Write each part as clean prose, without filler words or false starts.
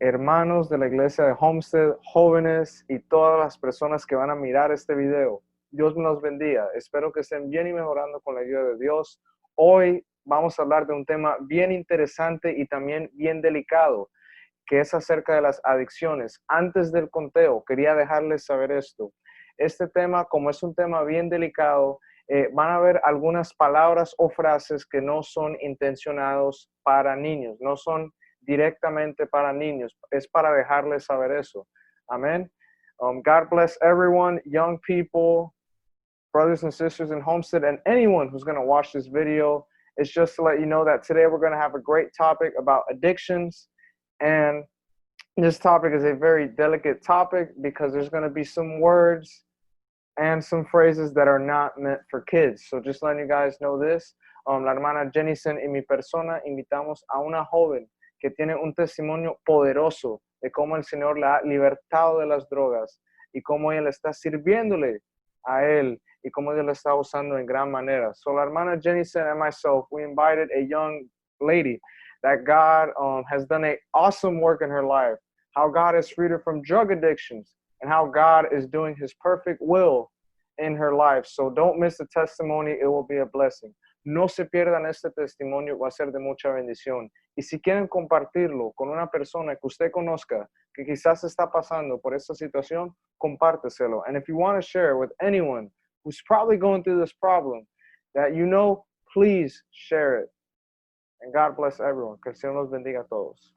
hermanos de la iglesia de Homestead, jóvenes y todas las personas que van a mirar este video. Dios me los bendiga. Espero que estén bien y mejorando con la ayuda de Dios. Hoy vamos a hablar de un tema bien interesante y también bien delicado, que es acerca de las adicciones. Antes del conteo, quería dejarles saber esto. Este tema, como es un tema bien delicado, van a haber algunas palabras o frases que no son intencionados para niños, no son directamente para niños. Es para dejarles saber eso. Amén. God bless everyone, young people, brothers and sisters in Homestead, and anyone who's going to watch this video. It's just to let you know that today we're going to have a great topic about addictions. And this topic is a very delicate topic because there's going to be some words and some phrases that are not meant for kids. So just letting you guys know this. La hermana Jenison y mi persona invitamos a una joven que tiene un testimonio poderoso de cómo el Señor la ha libertado de las drogas y cómo ella le está sirviéndole a él y cómo Dios la está usando en gran manera. So la hermana Jenison and myself, we invited a young lady that God has done an awesome work in her life, how God has freed her from drug addictions, and how God is doing his perfect will in her life. So don't miss the testimony. It will be a blessing. No se pierdan este testimonio, va a ser de mucha bendición. Y si quieren compartirlo con una persona que usted conozca, que quizás está pasando por esta situación, compárteselo. And if you want to share with anyone who's probably going through this problem that you know, please share it. And God bless everyone. Que el Señor los bendiga a todos.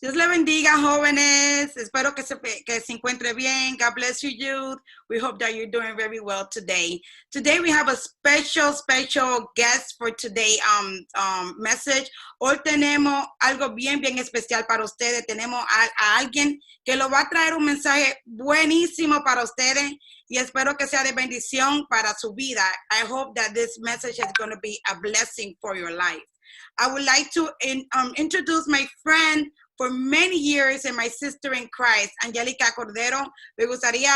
Dios le bendiga, jóvenes. Espero que se encuentre bien. God bless you, youth. We hope that you're doing very well today. Today we have a special guest for today message. Hoy tenemos algo bien especial para ustedes. Tenemos a alguien que lo va a traer un mensaje buenísimo para ustedes y espero que sea de bendición para su vida. I hope that this message is going to be a blessing for your life. I would like to introduce my friend for many years and my sister in Christ, Angelica Cordero. Me gustaría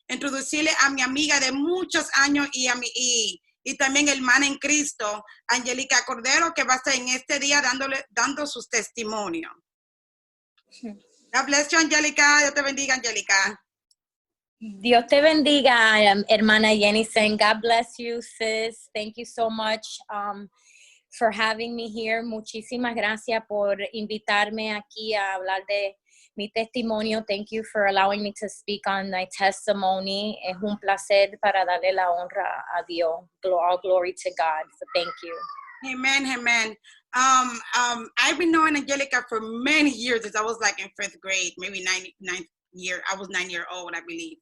introducirle a mi amiga de muchos años y también hermana en Cristo, Angelica Cordero, que va a estar en este día dando sus testimonios. God bless you, Angelica. Dios te bendiga, Angelica. Dios te bendiga, hermana Jenison. God bless you, sis. Thank you so much for having me here. Muchísimas gracias por invitarme aquí a hablar de mi testimonio. Thank you for allowing me to speak on my testimony. Es un placer para darle la honra a Dios. All glory to God. So thank you. Amen, amen. I've been knowing Angelica for many years since I was like in 5th grade, maybe ninth year. I was 9 years old, I believe.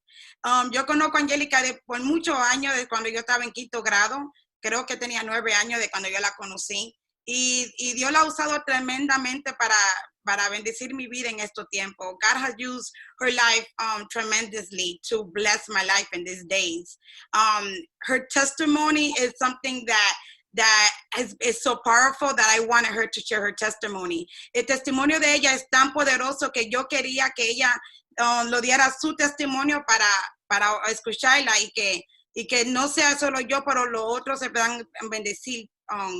Yo conozco a Angelica por muchos años, desde cuando yo estaba en 5º grado. Creo que tenía 9 años de cuando yo la conocí. Y Dios la ha usado tremendamente para bendecir mi vida en estos tiempos. God has used her life tremendously to bless my life in these days. Her testimony is something that is so powerful that I wanted her to share her testimony. El testimonio de ella es tan poderoso que yo quería que ella lo diera su testimonio para escucharla y que no sea solo yo, pero los otros se puedan bendecir,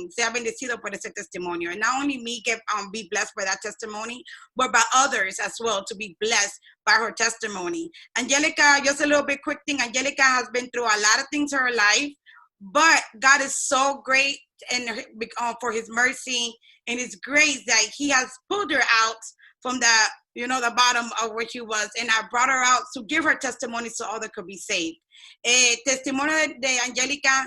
sea bendecido por ese testimonio. And not only me be blessed by that testimony, but by others as well to be blessed by her testimony. Angelica, just a little bit quick thing, Angelica has been through a lot of things in her life, but God is so great and for his mercy and his grace that he has pulled her out from the bottom of where she was, and I brought her out to give her testimony so others could be saved. Testimonio de Angelica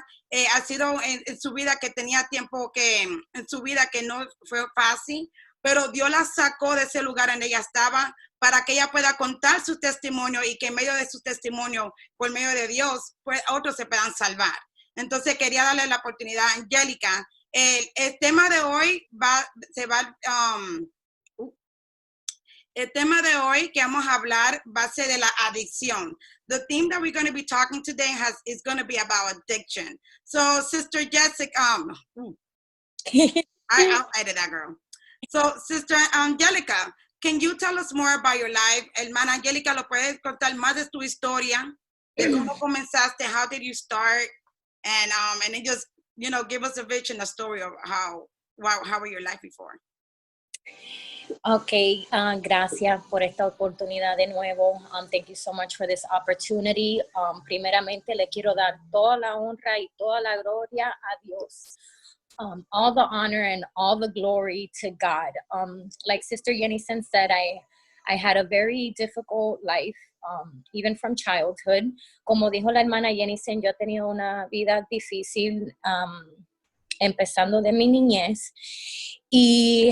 ha sido en su vida que tenía tiempo en su vida que no fue fácil, pero Dios la sacó de ese lugar en ella estaba para que ella pueda contar su testimonio y que en medio de su testimonio, por medio de Dios, pues otros se puedan salvar. Entonces quería darle la oportunidad a Angelica. El tema de hoy el tema de hoy que vamos a hablar va a ser de la adicción. The theme that we're going to be talking today is going to be about addiction. So, Sister Jessica, I'll edit that, girl. So, Sister Angelica, can you tell us more about your life? Hermana Angelica, ¿lo puedes contar más de tu historia? ¿De cómo comenzaste? How did you start? and then just, you know, give us a vision, a story of how were your life before. Okay, gracias por esta oportunidad de nuevo. Thank you so much for this opportunity. Primeramente, le quiero dar toda la honra y toda la gloria a Dios. All the honor and all the glory to God. Like Sister Yenisen said, I had a very difficult life, even from childhood. Como dijo la hermana Yenisen, yo he tenido una vida difícil, empezando de mi niñez. Y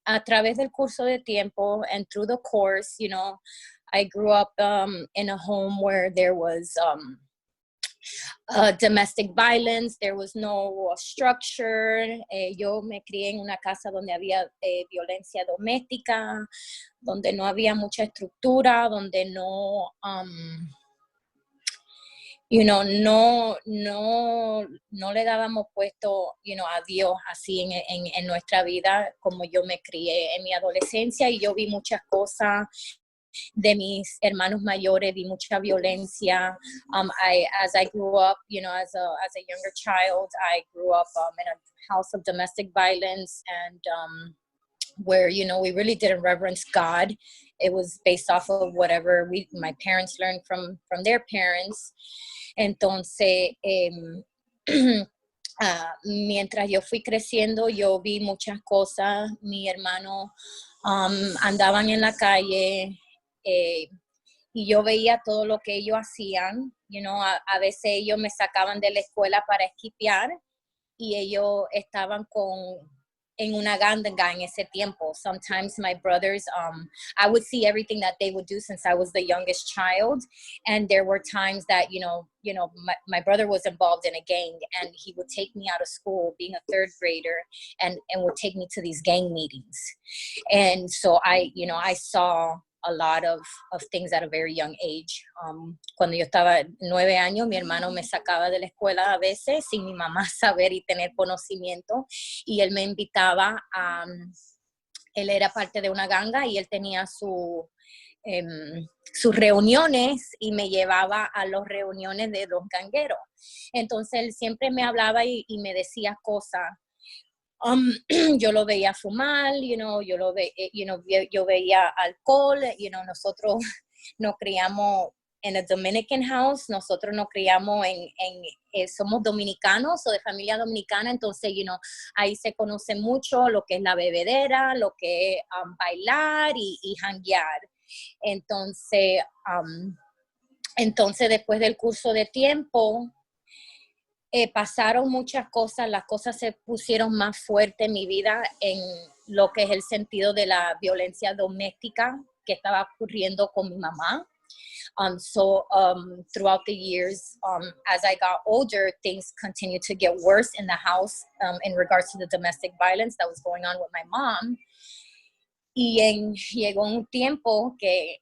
a través del curso de tiempo and through the course, you know, I grew up in a home where there was domestic violence, there was no structure. Yo me crié en una casa donde había violencia doméstica, donde no había mucha estructura, donde no... you know, no le dábamos puesto, you know, a Dios así en nuestra vida como yo me crié en mi adolescencia, y yo vi muchas cosas de mis hermanos mayores, vi mucha violencia. As I grew up, you know, as a younger child, I grew up in a house of domestic violence, and where, you know, we really didn't reverence God. It was based off of whatever my parents learned from their parents. Entonces, mientras yo fui creciendo, yo vi muchas cosas. Mi hermano andaban en la calle, y yo veía todo lo que ellos hacían. You know, a veces ellos me sacaban de la escuela para esquipear, y ellos estaban en una ganga en ese tiempo. Sometimes my brothers, I would see everything that they would do since I was the youngest child. And there were times that, you know, my brother was involved in a gang, and he would take me out of school, being a third grader, and would take me to these gang meetings. And so I saw a lot of things at a very young age. Cuando yo estaba 9 años, mi hermano me sacaba de la escuela a veces sin mi mamá saber y tener conocimiento, y él me invitaba a... Él era parte de una ganga y él tenía sus reuniones, y me llevaba a las reuniones de los gangueros. Entonces él siempre me hablaba y me decía cosas. Yo lo veía fumar, you know, yo veía alcohol, you know. Nosotros nos criamos en el Dominican house, nosotros nos criamos somos dominicanos o de familia dominicana, entonces, you know, ahí se conoce mucho lo que es la bebedera, lo que es bailar y janguear. Entonces, después del curso de tiempo, pasaron muchas cosas, las cosas se pusieron más fuertes en mi vida en lo que es el sentido de la violencia doméstica que estaba ocurriendo con mi mamá. Throughout the years, as I got older, things continued to get worse in the house in regards to the domestic violence that was going on with my mom. Y llegó un tiempo que...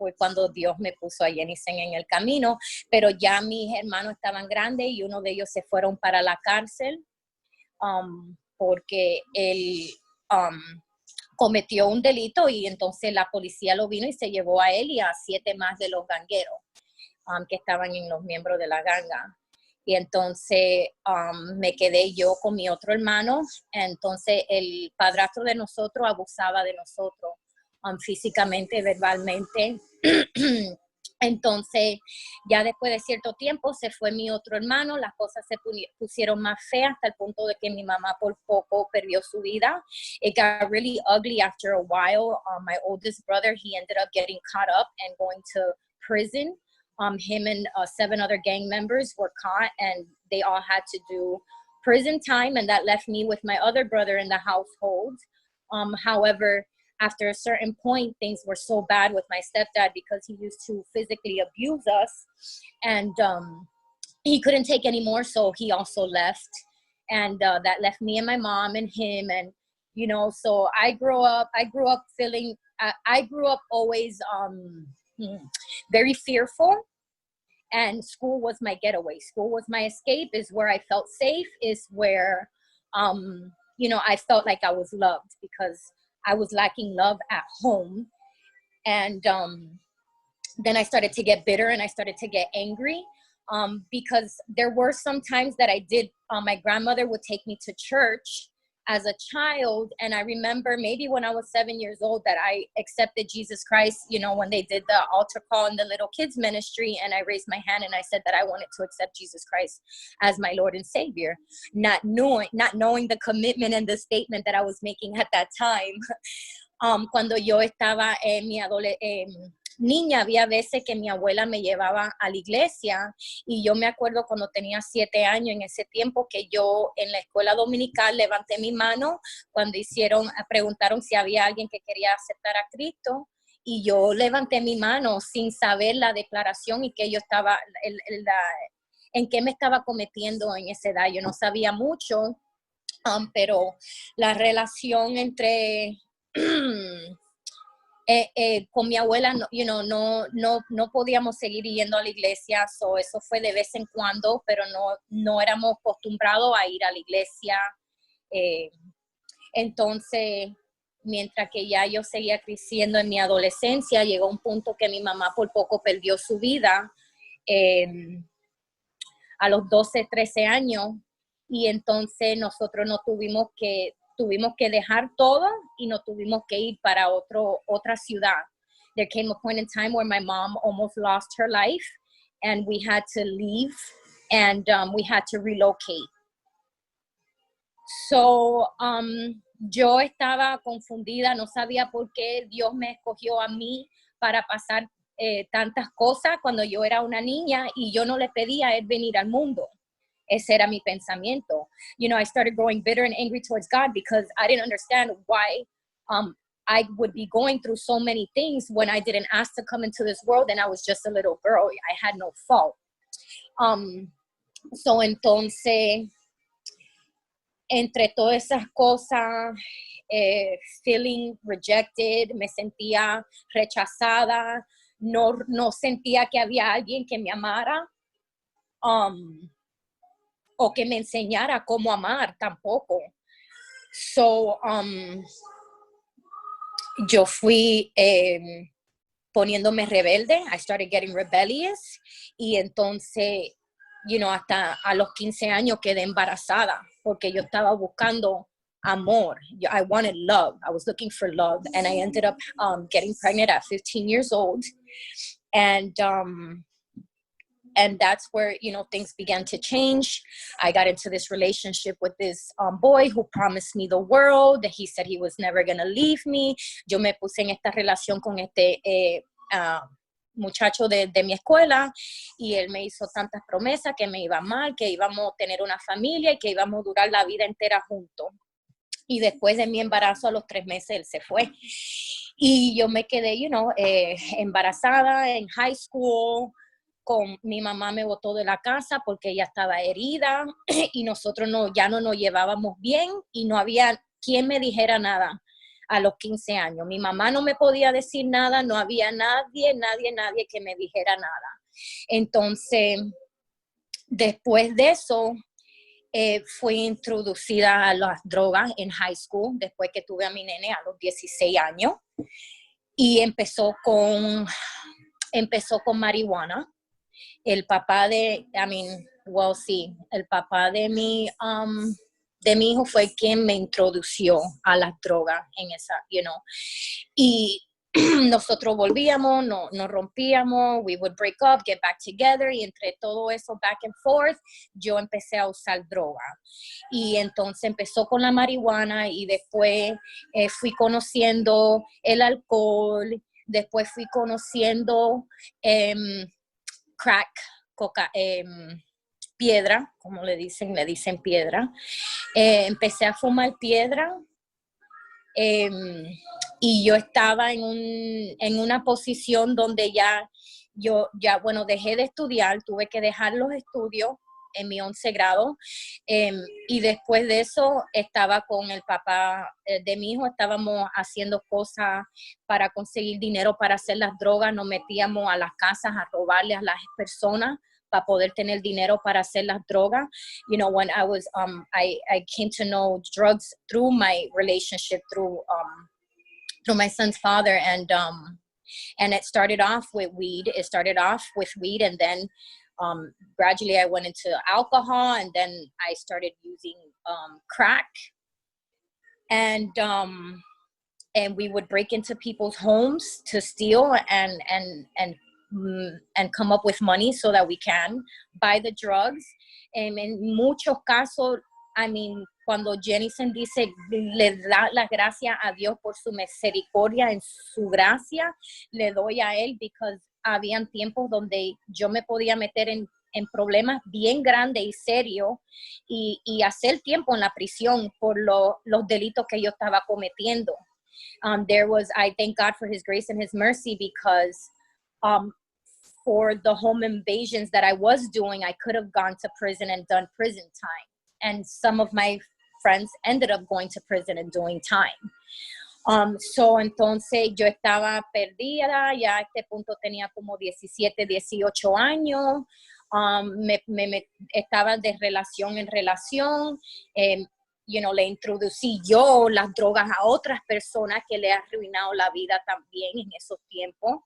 fue cuando Dios me puso a Yenisen en el camino, pero ya mis hermanos estaban grandes y uno de ellos se fueron para la cárcel porque él cometió un delito, y entonces la policía lo vino y se llevó a él y a 7 más de los gangueros que estaban en los miembros de la ganga. Y entonces me quedé yo con mi otro hermano. Entonces el padrastro de nosotros abusaba de nosotros. Físicamente, verbalmente. Entonces, ya después de cierto tiempo se fue mi otro hermano, las cosas se pusieron más feas hasta el punto de que mi mamá por poco perdió su vida. It got really ugly after a while. My oldest brother, he ended up getting caught up and going to prison. Him and 7 other gang members were caught, and they all had to do prison time, and that left me with my other brother in the household. However, after a certain point, things were so bad with my stepdad because he used to physically abuse us, and he couldn't take anymore, so he also left, and that left me and my mom and him. And you know, so I grew up feeling, I grew up always very fearful, and school was my getaway. School was my escape, is where I felt safe, is where you know, I felt like I was loved, because I was lacking love at home. And then I started to get bitter and I started to get angry. because there were some times that I did, my grandmother would take me to church as a child. And I remember maybe when I was 7 years old that I accepted Jesus Christ, you know, when they did the altar call in the little kids ministry, and I raised my hand and I said that I wanted to accept Jesus Christ as my Lord and Savior, not knowing the commitment and the statement that I was making at that time. Cuando yo estaba en mi niña, había veces que mi abuela me llevaba a la iglesia, y yo me acuerdo cuando tenía 7 años en ese tiempo que yo en la escuela dominical levanté mi mano cuando preguntaron si había alguien que quería aceptar a Cristo, y yo levanté mi mano sin saber la declaración y que yo estaba, en qué me estaba cometiendo en esa edad. Yo no sabía mucho, pero la relación entre con mi abuela, no podíamos seguir yendo a la iglesia, eso fue de vez en cuando, pero no éramos acostumbrados a ir a la iglesia. Entonces, mientras que ya yo seguía creciendo en mi adolescencia, llegó un punto que mi mamá por poco perdió su vida a los 12, 13 años, y entonces nosotros tuvimos que dejar todo y nos tuvimos que ir para otra ciudad. There came a point in time where my mom almost lost her life, and we had to leave, and we had to relocate. So, yo estaba confundida, no sabía por qué Dios me escogió a mí para pasar tantas cosas cuando yo era una niña, y yo no le pedía a él venir al mundo. Ese era mi pensamiento. You know, I started growing bitter and angry towards God because I didn't understand why I would be going through so many things when I didn't ask to come into this world, and I was just a little girl. I had no fault. So entonces, entre todas esas cosas, feeling rejected, me sentía rechazada, no sentía que había alguien que me amara. O que me enseñara cómo amar tampoco. So, yo fui poniéndome rebelde. I started getting rebellious. Y entonces, hasta a los 15 años quedé embarazada porque yo estaba buscando amor. I wanted love. I was looking for love. And I ended up getting pregnant at 15 years old. And that's where, things began to change. I got into this relationship with this boy who promised me the world. He said he was never going to leave me. Yo me puse en esta relación con este muchacho de mi escuela, y él me hizo tantas promesas que me iba mal, que íbamos a tener una familia y que íbamos a durar la vida entera juntos. Y después de mi embarazo, a los 3 meses, él se fue. Y yo me quedé, embarazada en high school. Mi mamá me botó de la casa porque ella estaba herida y nosotros ya no nos llevábamos bien, y no había quien me dijera nada a los 15 años. Mi mamá no me podía decir nada, no había nadie que me dijera nada. Entonces, después de eso, fui introducida a las drogas en high school, después que tuve a mi nene a los 16 años, y empezó con marihuana. El papá el papá de mi hijo fue quien me introdució a las drogas en esa, y nosotros volvíamos, nos rompíamos, we would break up, get back together, y entre todo eso back and forth, yo empecé a usar droga. Y entonces empezó con la marihuana, y después fui conociendo el alcohol, después fui conociendo crack, piedra, como le dicen piedra. Empecé a fumar piedra, y yo estaba en una posición donde dejé de estudiar, tuve que dejar los estudios en mi 11 grado, y después de eso estaba con el papá de mi hijo, estábamos haciendo cosas para conseguir dinero para hacer las drogas, nos metíamos a las casas a robarle a las personas para poder tener dinero para hacer las drogas. When I was, I came to know drugs through my relationship, through my son's father, and it started off with weed. And then Gradually I went into alcohol, and then I started using crack. And we would break into people's homes to steal and come up with money so that we can buy the drugs. En muchos casos, I mean, cuando Jenison dice, le da la gracia a Dios por su misericordia, en su gracia, le doy a él, because habían tiempos donde yo me podía meter en problemas bien grandes y serios y hacer tiempo en la prisión por los delitos que yo estaba cometiendo. I thank God for his grace and his mercy, because for the home invasions that I was doing, I could have gone to prison and done prison time. And some of my friends ended up going to prison and doing time. So entonces yo estaba perdida, ya a este punto tenía como 17, 18 años. Me estaba de relación en relación. Le introducí yo las drogas a otras personas que le ha arruinado la vida también en esos tiempos.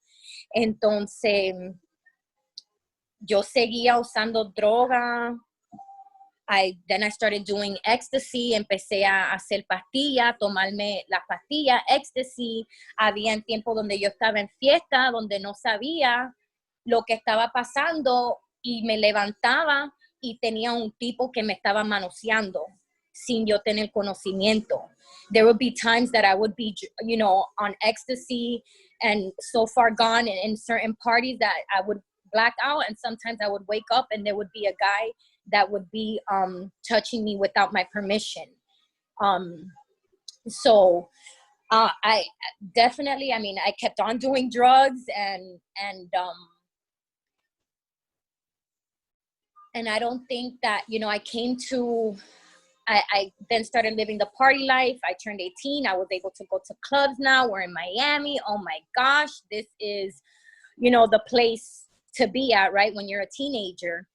Entonces, yo seguía usando droga. Then I started doing ecstasy. Empecé a hacer pastillas, tomarme las pastillas, ecstasy. Había tiempo donde yo estaba en fiesta, donde no sabía lo que estaba pasando, y me levantaba y tenía un tipo que me estaba manoseando sin yo tener conocimiento. There would be times that I would be, on ecstasy and so far gone in certain parties that I would black out, and sometimes I would wake up and there would be a guy that would be touching me without my permission. So I definitely, I kept on doing drugs, and I don't think that, I then started living the party life. I turned 18. I was able to go to clubs now. We're in Miami. Oh my gosh, this is, the place to be at, right? When you're a teenager,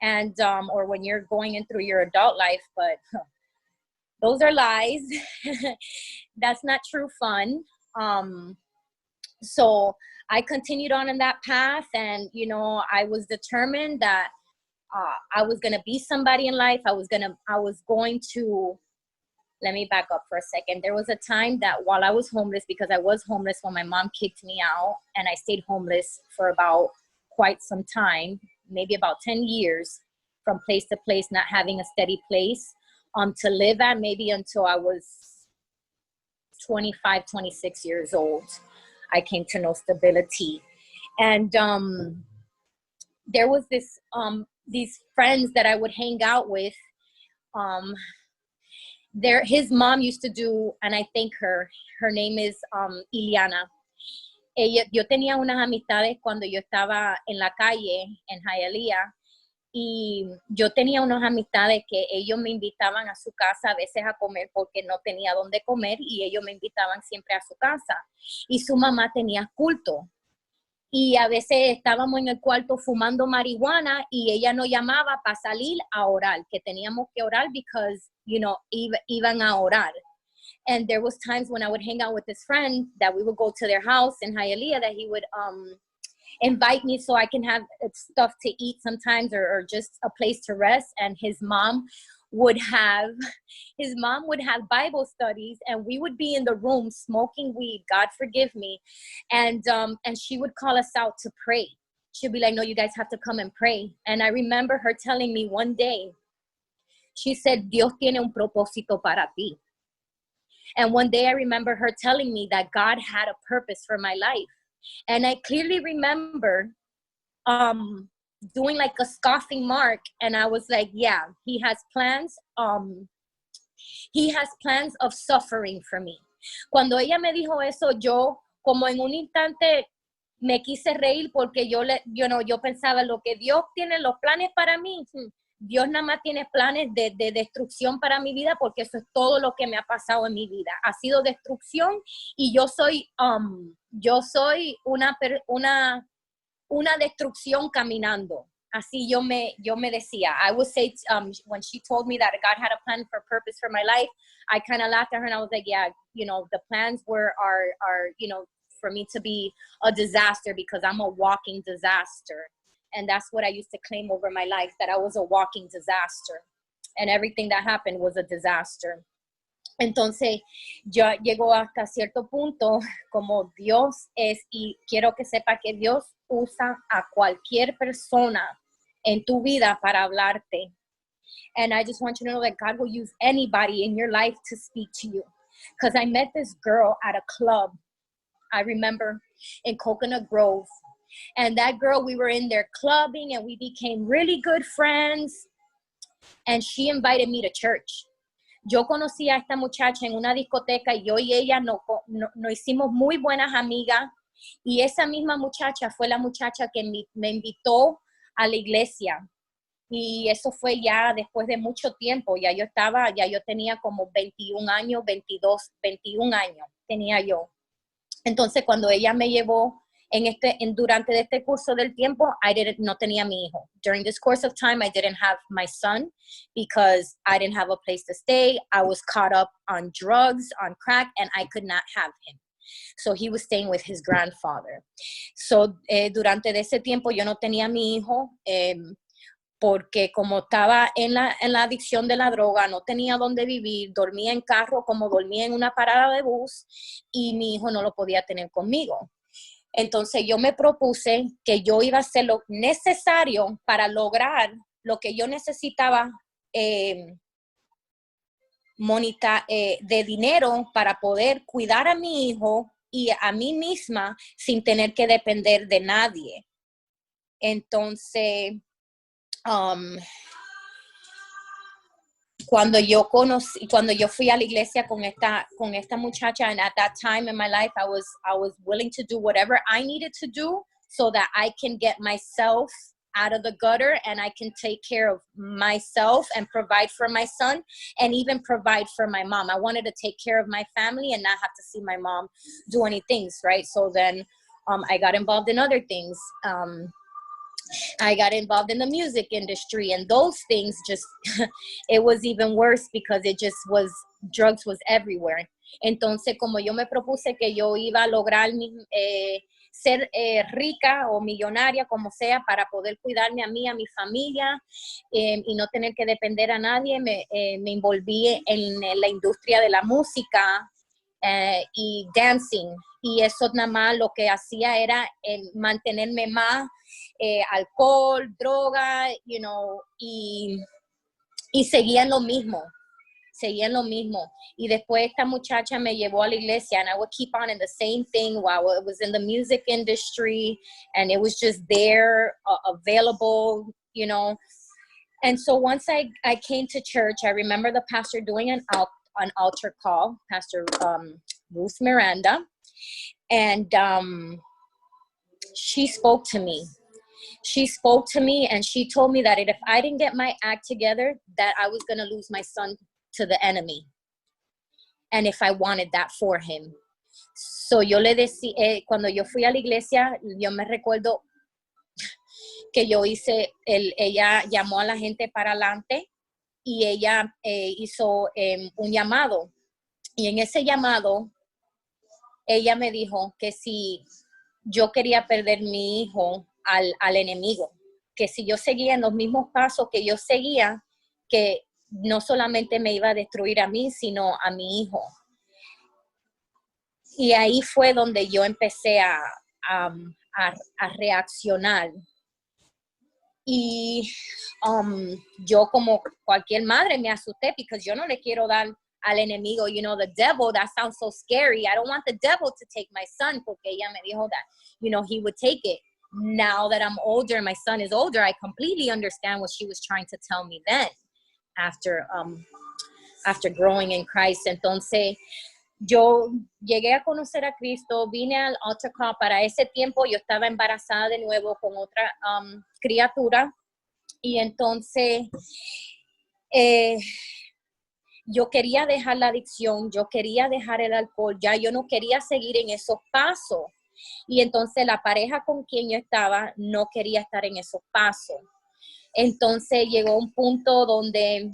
and, or when you're going in through your adult life, but those are lies. That's not true fun. So I continued on in that path, and, I was determined that I was going to be somebody in life. I was going to, let me back up for a second. There was a time that while I was homeless, because I was homeless when my mom kicked me out, and I stayed homeless for about quite some time, maybe about 10 years, from place to place, not having a steady place to live at, maybe until I was 25, 26 years old. I came to know stability. And there was these friends that I would hang out with. His mom used to do, and I thank her name is Iliana. Yo tenía unas amistades cuando yo estaba en la calle, en Hialeah, y yo tenía unas amistades que ellos me invitaban a su casa a veces a comer porque no tenía dónde comer, y ellos me invitaban siempre a su casa. Y su mamá tenía culto. Y a veces estábamos en el cuarto fumando marihuana y ella nos llamaba para salir a orar, que teníamos que orar because, iban a orar. And there was times when I would hang out with this friend that we would go to their house in Hialeah, that he would invite me so I can have stuff to eat sometimes, or just a place to rest. And his mom would have Bible studies, and we would be in the room smoking weed, God forgive me, and she would call us out to pray. She'd be like, no, you guys have to come and pray. And I remember her telling me one day, she said, Dios tiene un propósito para ti. And one day I remember her telling me that God had a purpose for my life. And I clearly remember doing like a scoffing mark, and I was like, yeah, he has plans of suffering for me. Cuando ella me dijo eso, yo como en un instante me quise reír, porque yo pensaba, lo que Dios tiene los planes para mí, Dios nada más tiene planes de destrucción para mi vida, porque eso es todo lo que me ha pasado en mi vida. Ha sido destrucción, y yo soy una destrucción caminando. Así yo me decía. I would say, when she told me that God had a plan for purpose for my life, I kind of laughed at her, and I was like, yeah, the plans are for me to be a disaster, because I'm a walking disaster. And that's what I used to claim over my life, that I was a walking disaster. And everything that happened was a disaster. Entonces, yo llego hasta cierto punto como Dios es, y quiero que sepa que Dios usa a cualquier persona en tu vida para hablarte. And I just want you to know that God will use anybody in your life to speak to you. Because I met this girl at a club, I remember, in Coconut Grove. And that girl, we were in there clubbing and we became really good friends. And she invited me to church. Yo conocí a esta muchacha en una discoteca y yo y ella nos hicimos muy buenas amigas. Y esa misma muchacha fue la muchacha que me invitó a la iglesia. Y eso fue ya después de mucho tiempo. Ya yo tenía como 21 años, 21 años tenía yo. Entonces, cuando ella me llevó durante este curso del tiempo, no tenía mi hijo. During this course of time, I didn't have my son because I didn't have a place to stay. I was caught up on drugs, on crack, and I could not have him. So he was staying with his grandfather. So durante ese tiempo yo no tenía mi hijo porque como estaba en la adicción de la droga, no tenía dónde vivir, dormía en carro como dormía en una parada de bus y mi hijo no lo podía tener conmigo. Entonces yo me propuse que yo iba a hacer lo necesario para lograr lo que yo necesitaba de dinero para poder cuidar a mi hijo y a mí misma sin tener que depender de nadie. Entonces, cuando yo fui a la iglesia con esta muchacha, and at that time in my life, I was willing to do whatever I needed to do so that I can get myself out of the gutter and I can take care of myself and provide for my son and even provide for my mom. I wanted to take care of my family and not have to see my mom do any things, right? So then I got involved in other things. I got involved in the music industry and those things just, it was even worse because drugs was everywhere. Entonces, como yo me propuse que yo iba a lograr ser rica o millonaria, como sea, para poder cuidarme a mí, a mi familia y no tener que depender a nadie, me envolví en la industria de la música y dancing. Y eso nada más lo que hacía era mantenerme más alcohol, droga, y seguían lo mismo. Y después esta muchacha me llevó a la iglesia and I would keep on in the same thing while it was in the music industry and it was just there, available, And so once I came to church, I remember the pastor doing an altar call, Pastor Ruth Miranda, and she spoke to me. She spoke to me and she told me that if I didn't get my act together, that I was going to lose my son to the enemy. And if I wanted that for him. So yo le decía, cuando yo fui a la iglesia, yo me recuerdo que ella llamó a la gente para adelante y ella hizo un llamado. Y en ese llamado, ella me dijo que si yo quería perder mi hijo al enemigo, que si yo seguía en los mismos pasos que yo seguía, que no solamente me iba a destruir a mí, sino a mi hijo. Y ahí fue donde yo empecé a reaccionar. Y yo como cualquier madre me asusté porque yo no le quiero dar al enemigo, the devil, that sounds so scary. I don't want the devil to take my son, porque ella me dijo that, he would take it. Now that I'm older and my son is older, I completely understand what she was trying to tell me then after growing in Christ. Entonces, yo llegué a conocer a Cristo, vine al altar call. Para ese tiempo yo estaba embarazada de nuevo con otra criatura y entonces yo quería dejar la adicción, yo quería dejar el alcohol, ya yo no quería seguir en esos pasos. Y entonces la pareja con quien yo estaba no quería estar en esos pasos. Entonces llegó un punto donde,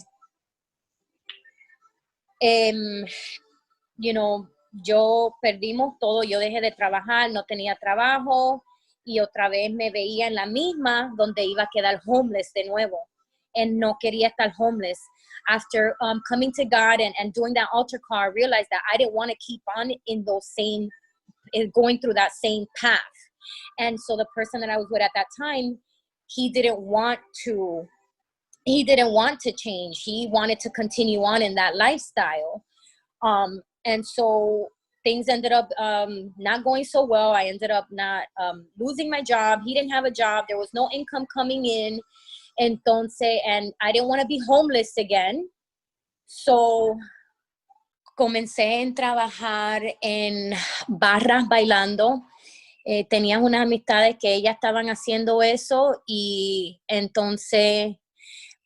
yo perdimos todo, yo dejé de trabajar, no tenía trabajo y otra vez me veía en la misma donde iba a quedar homeless de nuevo. And no quería estar homeless. After coming to God and doing that altar call, I realized that I didn't want to keep on in those same, going through that same path. And so the person that I was with at that time, he didn't want to change. He wanted to continue on in that lifestyle. And so things ended up not going so well. I ended up not losing my job. He didn't have a job. There was no income coming in. Entonces, and I didn't want to be homeless again. So comencé a trabajar en barras bailando. Tenía unas amistades que ellas estaban haciendo eso y entonces,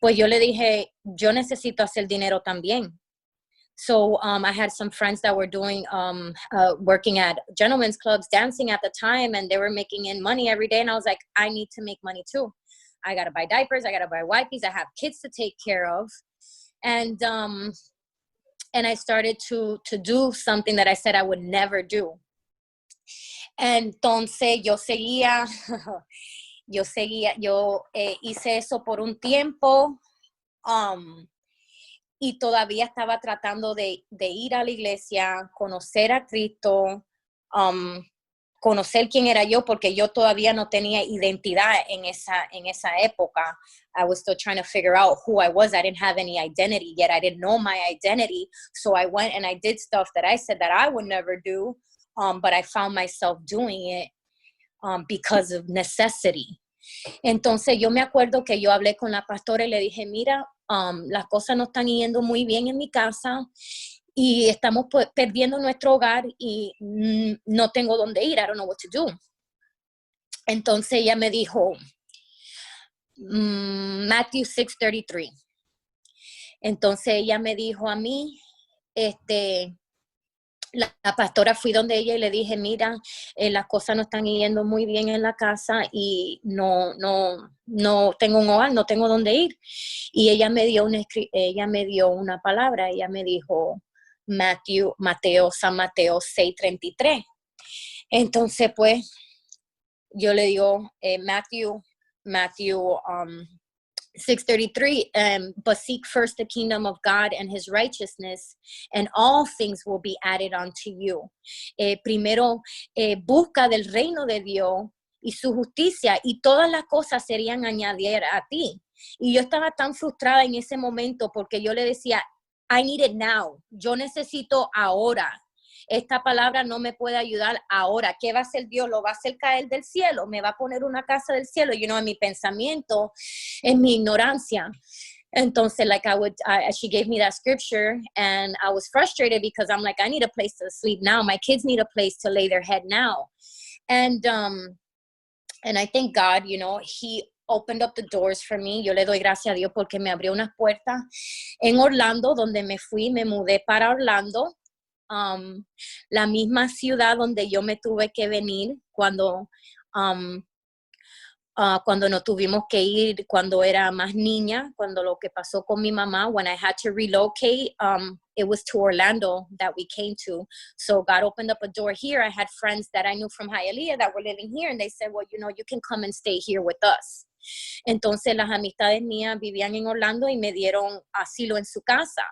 pues yo le dije, yo necesito hacer dinero también. So I had some friends that were doing, working at gentlemen's clubs, dancing at the time, and they were making in money every day. And I was like, I need to make money too. I got to buy diapers. I got to buy wipes. I have kids to take care of. And I started to do something that I said I would never do. Entonces yo hice eso por un tiempo. Y todavía estaba tratando de ir a la iglesia, conocer a Cristo, conocer quién era yo, porque yo todavía no tenía identidad en esa época. I was still trying to figure out who I was. I didn't have any identity yet. I didn't know my identity. So I went and I did stuff that I said that I would never do, but I found myself doing it because of necessity. Entonces yo me acuerdo que yo hablé con la pastora y le dije, mira, las cosas no están yendo muy bien en mi casa y estamos perdiendo nuestro hogar y no tengo dónde ir. I don't know what to do. Entonces ella me dijo, Matthew 6:33. Entonces ella me dijo a mí, la pastora, fui donde ella y le dije, mira, las cosas no están yendo muy bien en la casa y no tengo un hogar, no tengo dónde ir. Y ella me dio una palabra, ella me dijo San Mateo 6:33. Entonces, pues, yo le digo, Matthew 6:33, but seek first the kingdom of God and his righteousness, and all things will be added unto you. Primero, busca del reino de Dios y su justicia, y todas las cosas serían añadidas a ti. Y yo estaba tan frustrada en ese momento porque yo le decía, I need it now. Yo necesito ahora. Esta palabra no me puede ayudar ahora. ¿Qué va a hacer Dios? ¿Lo va a hacer caer del cielo? ¿Me va a poner una casa del cielo? En mi pensamiento, en mi ignorancia. Entonces, she gave me that scripture, and I was frustrated because I'm like, I need a place to sleep now. My kids need a place to lay their head now. And I thank God, he opened up the doors for me. Yo le doy gracias a Dios porque me abrió unas puertas en Orlando, donde me mudé para Orlando. La misma ciudad donde yo me tuve que venir cuando nos tuvimos que ir, cuando era más niña, cuando lo que pasó con mi mamá, when I had to relocate, it was to Orlando that we came to. So God opened up a door here. I had friends that I knew from Hialeah that were living here, and they said, well, you can come and stay here with us. Entonces las amistades mías vivían en Orlando y me dieron asilo en su casa.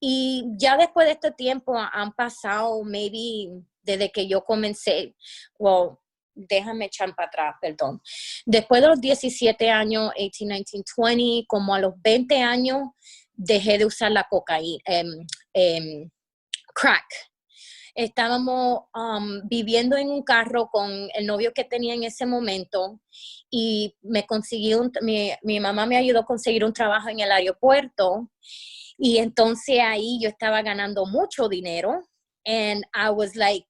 Y ya después de este tiempo han pasado, maybe desde que yo comencé, déjame echar para atrás, perdón. Después de los 17 años, 18, 19, 20, como a los 20 años, dejé de usar la cocaína, crack. Estábamos viviendo en un carro con el novio que tenía en ese momento y mi mamá me ayudó a conseguir un trabajo en el aeropuerto. Y entonces ahí yo estaba ganando mucho dinero. And I was like,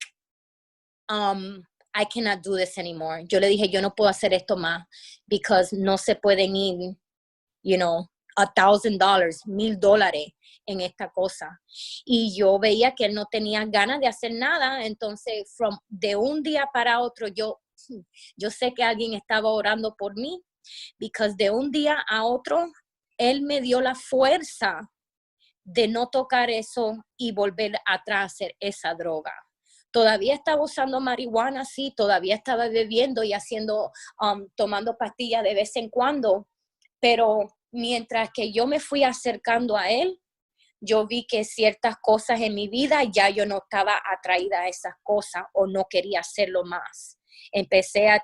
I cannot do this anymore. Yo le dije, yo no puedo hacer esto más. Because no se pueden ir, $1,000, $1,000 en esta cosa. Y yo veía que él no tenía ganas de hacer nada. Entonces, de un día para otro, yo sé que alguien estaba orando por mí. Because de un día a otro, él me dio la fuerza de no tocar eso y volver atrás a hacer esa droga. Todavía estaba usando marihuana, sí, todavía estaba bebiendo y tomando pastillas de vez en cuando, pero mientras que yo me fui acercando a él, yo vi que ciertas cosas en mi vida ya yo no estaba atraída a esas cosas o no quería hacerlo más. Empecé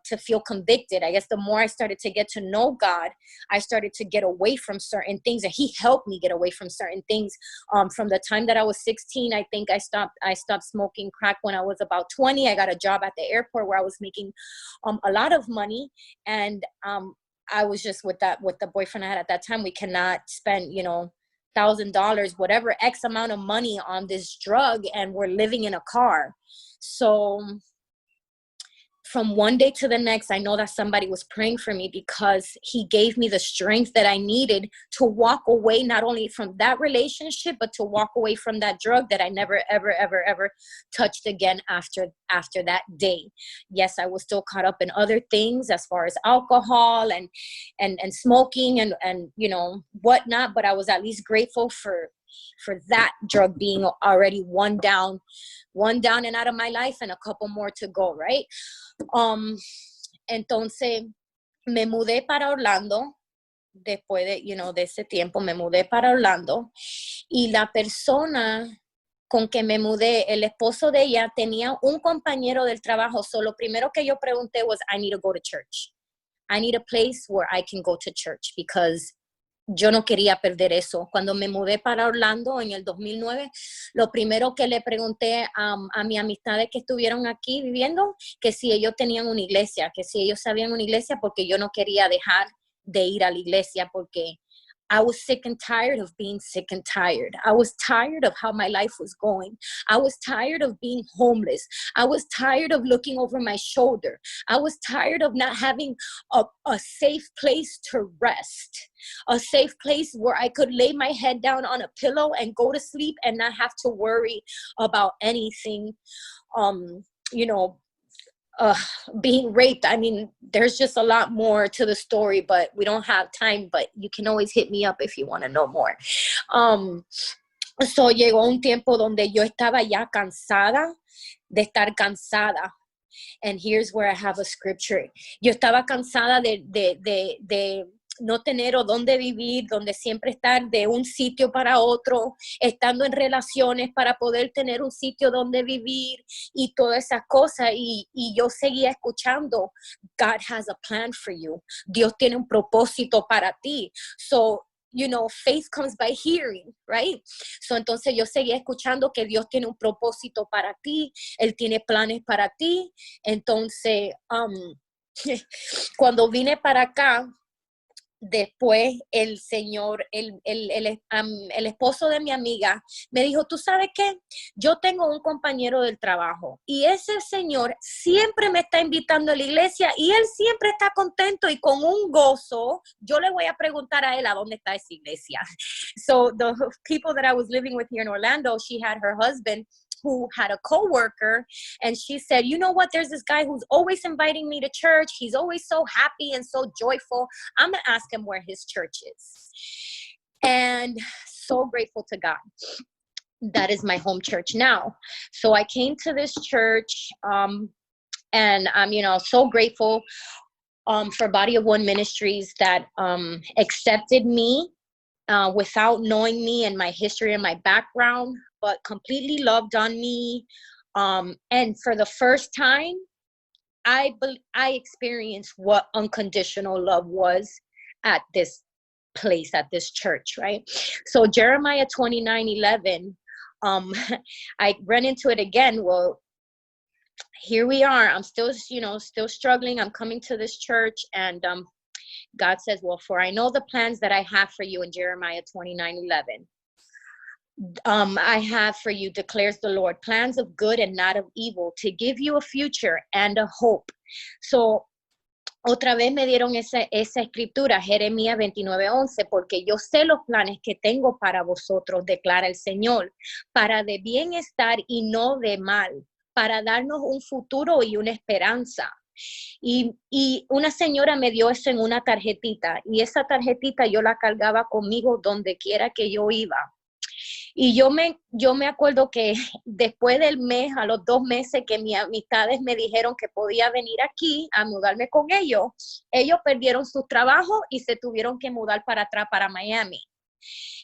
to feel convicted. I guess the more I started to get to know God, I started to get away from certain things, and He helped me get away from certain things. From the time that I was 16, I think I stopped smoking crack when I was about 20. I got a job at the airport where I was making a lot of money, and I was just with the boyfriend I had at that time. We cannot spend, $1,000, whatever X amount of money on this drug, and we're living in a car. So from one day to the next, I know that somebody was praying for me because He gave me the strength that I needed to walk away, not only from that relationship, but to walk away from that drug that I never, ever, ever, ever touched again after that day. Yes, I was still caught up in other things as far as alcohol and smoking and whatnot, but I was at least grateful for that drug being already one down and out of my life, and a couple more to go, right? Entonces me mudé para Orlando. Después de ese tiempo me mudé para Orlando, y la persona con que me mudé, el esposo de ella, tenía un compañero del trabajo. So lo primero que yo pregunté was, I need to go to church. I need a place where I can go to church, because yo no quería perder eso. Cuando me mudé para Orlando en el 2009, lo primero que le pregunté a mis amistades que estuvieron aquí viviendo, que si ellos tenían una iglesia, que si ellos sabían una iglesia, porque yo no quería dejar de ir a la iglesia, porque I was sick and tired of being sick and tired. I was tired of how my life was going. I was tired of being homeless. I was tired of looking over my shoulder. I was tired of not having a safe place to rest, a safe place where I could lay my head down on a pillow and go to sleep and not have to worry about anything, being raped. I mean, there's just a lot more to the story, but we don't have time, but you can always hit me up if you want to know more. So llegó un tiempo donde yo estaba ya cansada de estar cansada. And here's where I have a scripture. Yo estaba cansada de no tener o dónde vivir, donde siempre estar de un sitio para otro, estando en relaciones para poder tener un sitio donde vivir y todas esas cosas. Y yo seguía escuchando, God has a plan for you. Dios tiene un propósito para ti. So, faith comes by hearing, right? So, entonces yo seguía escuchando que Dios tiene un propósito para ti, Él tiene planes para ti. Entonces, cuando vine para acá, después el señor, el esposo de mi amiga me dijo, ¿tú sabes qué? Yo tengo un compañero del trabajo y ese señor siempre me está invitando a la iglesia y él siempre está contento y con un gozo. Yo le voy a preguntar a él a dónde está esa iglesia. So the people that I was living with here in Orlando, she had her husband who had a coworker, and she said, you know what, there's this guy who's always inviting me to church. He's always so happy and so joyful. I'm gonna ask him where his church is. And so grateful to God. That is my home church now. So I came to this church, and I'm, so grateful for Body of One Ministries that accepted me without knowing me and my history and my background, but completely loved on me. And for the first time, I experienced what unconditional love was at this place, at this church, right? So Jeremiah 29:11, I ran into it again. Well, here we are. I'm still struggling. I'm coming to this church, and God says, well, for I know the plans that I have for you in Jeremiah 29:11. I have for you, declares the Lord, plans of good and not of evil, to give you a future and a hope. So, otra vez me dieron esa escritura, Jeremías 29:11, porque yo sé los planes que tengo para vosotros, declara el Señor, para de bienestar y no de mal, para darnos un futuro y una esperanza. Y una señora me dio eso en una tarjetita, y esa tarjetita yo la cargaba conmigo donde quiera que yo iba. Y yo me acuerdo que después del mes, a los 2 meses que mis amistades me dijeron que podía venir aquí a mudarme con ellos perdieron sus trabajos y se tuvieron que mudar para atrás, para Miami.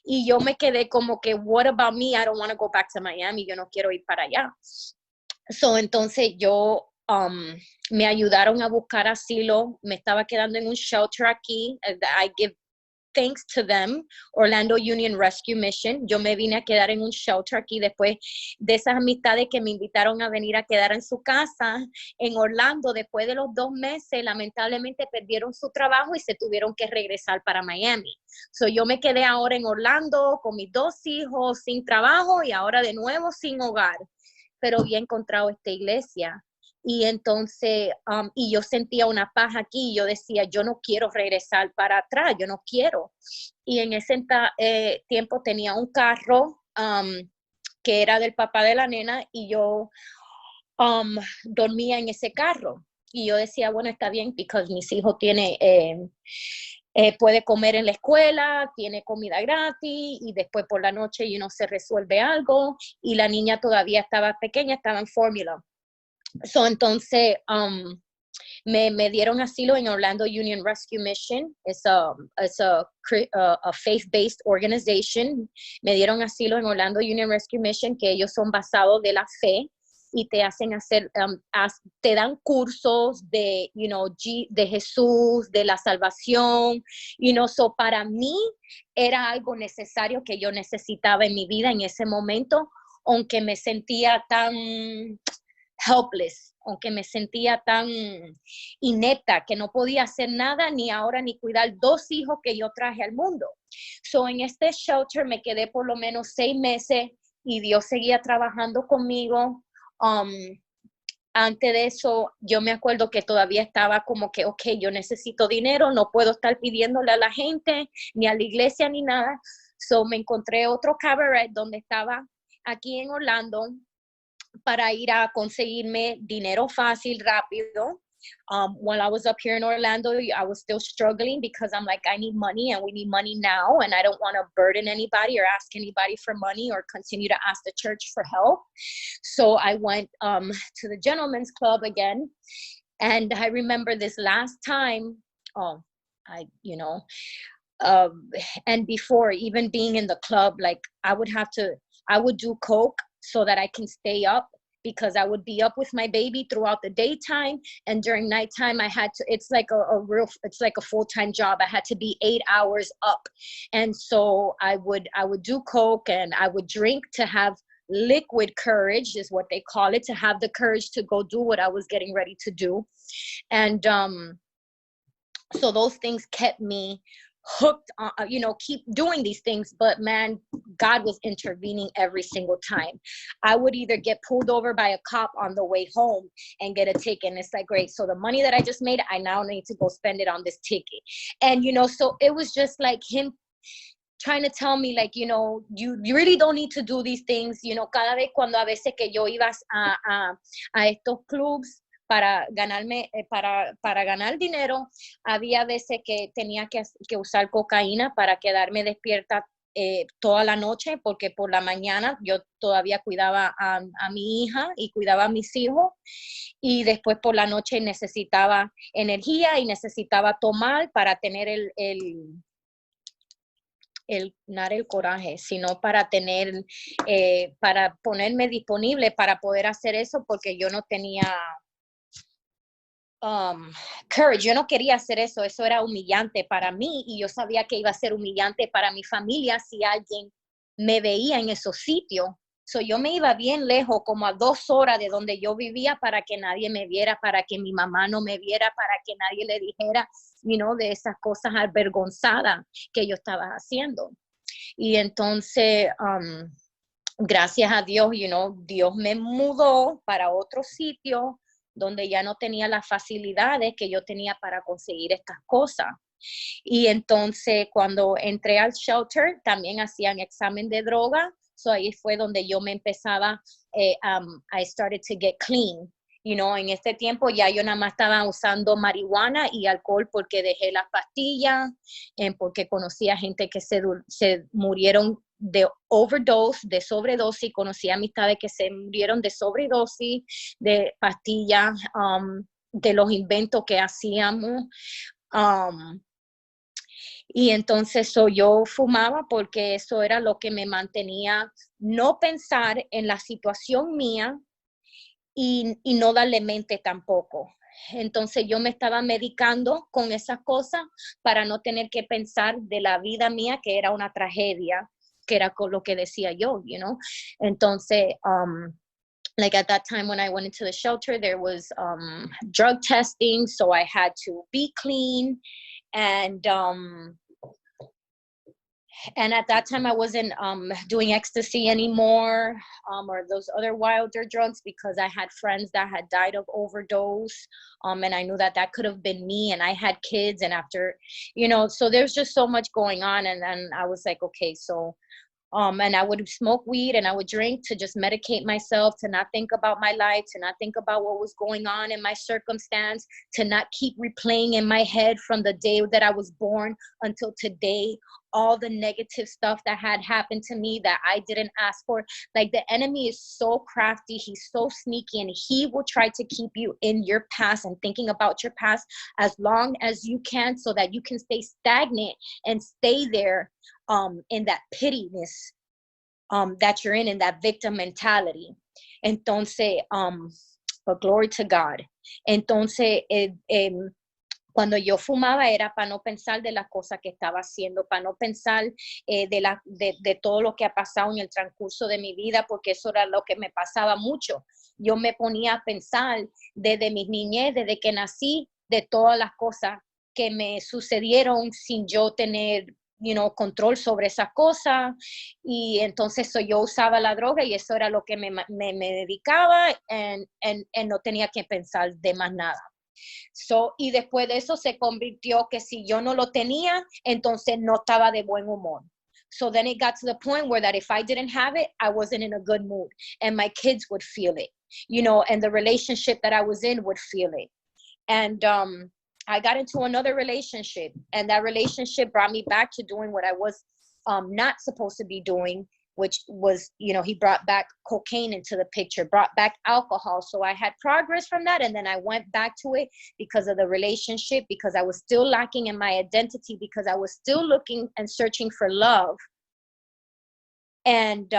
Y yo me quedé como que, what about me? I don't want to go back to Miami. Yo no quiero ir para allá. Entonces me ayudaron a buscar asilo. Me estaba quedando en un shelter aquí. I give thanks to them, Orlando Union Rescue Mission. Yo me vine a quedar en un shelter aquí después de esas amistades que me invitaron a venir a quedar en su casa en Orlando. Después de los 2 meses, lamentablemente perdieron su trabajo y se tuvieron que regresar para Miami. Yo me quedé ahora en Orlando con mis 2 hijos sin trabajo y ahora de nuevo sin hogar. Pero había encontrado esta iglesia. Y entonces, y yo sentía una paz aquí, y yo decía, yo no quiero regresar para atrás, yo no quiero. Y en ese tiempo tenía un carro que era del papá de la nena, y yo dormía en ese carro. Y yo decía, bueno, está bien, porque mis hijos puede comer en la escuela, tiene comida gratis, y después por la noche se resuelve algo, y la niña todavía estaba pequeña, estaba en fórmula. Entonces, me dieron asilo en Orlando Union Rescue Mission. It's a faith-based organization. Me dieron asilo en Orlando Union Rescue Mission, que ellos son basados de la fe y te hacen hacer, te dan cursos de, de Jesús, de la salvación. Para mí era algo necesario que yo necesitaba en mi vida en ese momento, aunque me sentía tan helpless, aunque me sentía tan inepta que no podía hacer nada, ni ahora ni cuidar 2 hijos que yo traje al mundo. En este shelter me quedé por lo menos 6 meses y Dios seguía trabajando conmigo. Antes de eso, yo me acuerdo que todavía estaba como que, okay, yo necesito dinero, no puedo estar pidiéndole a la gente, ni a la iglesia, ni nada. Me encontré otro cabaret donde estaba aquí en Orlando, para ir a conseguirme dinero fácil, rápido. While I was up here in Orlando, I was still struggling because I'm like, I need money and we need money now. And I don't want to burden anybody or ask anybody for money or continue to ask the church for help. So I went to the gentleman's club again. And I remember this last time, and before even being in the club, like I would do coke so that I can stay up, because I would be up with my baby throughout the daytime, and during nighttime I had to, it's like a full-time job. I had to be 8 hours up. And so I would do coke and I would drink to have liquid courage, is what they call it, to have the courage to go do what I was getting ready to do. And so those things kept me hooked on, keep doing these things. But man, God was intervening every single time. I would either get pulled over by a cop on the way home and get a ticket, and it's like, great, so the money that I just made, I now need to go spend it on this ticket. And so it was just like him trying to tell me, like, you really don't need to do these things. Cada vez cuando a veces que yo iba a estos clubs para ganar dinero, había veces que tenía que usar cocaína para quedarme despierta toda la noche, porque por la mañana yo todavía cuidaba a mi hija y cuidaba a mis hijos, y después por la noche necesitaba energía y necesitaba tomar para tener no el coraje, sino para para ponerme disponible para poder hacer eso, porque yo no tenía courage. Yo no quería hacer eso era humillante para mí, y yo sabía que iba a ser humillante para mi familia si alguien me veía en esos sitios. Yo me iba bien lejos, como a 2 horas de donde yo vivía, para que nadie me viera, para que mi mamá no me viera, para que nadie le dijera, de esas cosas avergonzadas que yo estaba haciendo. Y entonces, gracias a Dios, Dios me mudó para otro sitio donde ya no tenía las facilidades que yo tenía para conseguir estas cosas. Y entonces, cuando entré al shelter, también hacían examen de droga. Ahí fue donde yo me empezaba, I started to get clean. En este tiempo ya yo nada más estaba usando marihuana y alcohol, porque dejé las pastillas, porque conocía gente que se murieron de overdose, de sobredosis. Conocí amistades que se murieron de sobredosis, de pastillas, de los inventos que hacíamos. Y entonces yo fumaba porque eso era lo que me mantenía no pensar en la situación mía y no darle mente tampoco. Entonces yo me estaba medicando con esas cosas para no tener que pensar de la vida mía, que era una tragedia, que era con lo que decía yo, you know. Entonces, like at that time when I went into the shelter, there was drug testing, so I had to be clean. And at that time, I wasn't doing ecstasy anymore, or those other wilder drugs, because I had friends that had died of overdose, and I knew that could have been me, and I had kids, and after, you know, so there's just so much going on, and then I was like, okay, so, and I would smoke weed and I would drink to just medicate myself, to not think about my life, to not think about what was going on in my circumstance, to not keep replaying in my head from the day that I was born until today, all the negative stuff that had happened to me that I didn't ask for. Like, the enemy is so crafty, he's so sneaky, and he will try to keep you in your past and thinking about your past as long as you can, so that you can stay stagnant and stay there in that pittiness that you're in that victim mentality. Entonces, but glory to God. Entonces, cuando yo fumaba era para no pensar de las cosas que estaba haciendo, para no pensar de todo lo que ha pasado en el transcurso de mi vida, porque eso era lo que me pasaba mucho. Yo me ponía a pensar desde mi niñez, desde que nací, de todas las cosas que me sucedieron sin yo tener, you know, control sobre esas cosas. Y entonces yo usaba la droga y eso era lo que me dedicaba, y no tenía que pensar de más nada. So, y después de eso se convirtió que si yo no lo tenía, entonces no estaba de buen humor. So then it got to the point where that if I didn't have it, I wasn't in a good mood, and my kids would feel it, you know, and the relationship that I was in would feel it. And I got into another relationship, and that relationship brought me back to doing what I was not supposed to be doing, which was, you know, he brought back cocaine into the picture, brought back alcohol. So I had progress from that, and then I went back to it because of the relationship, because I was still lacking in my identity, because I was still looking and searching for love, and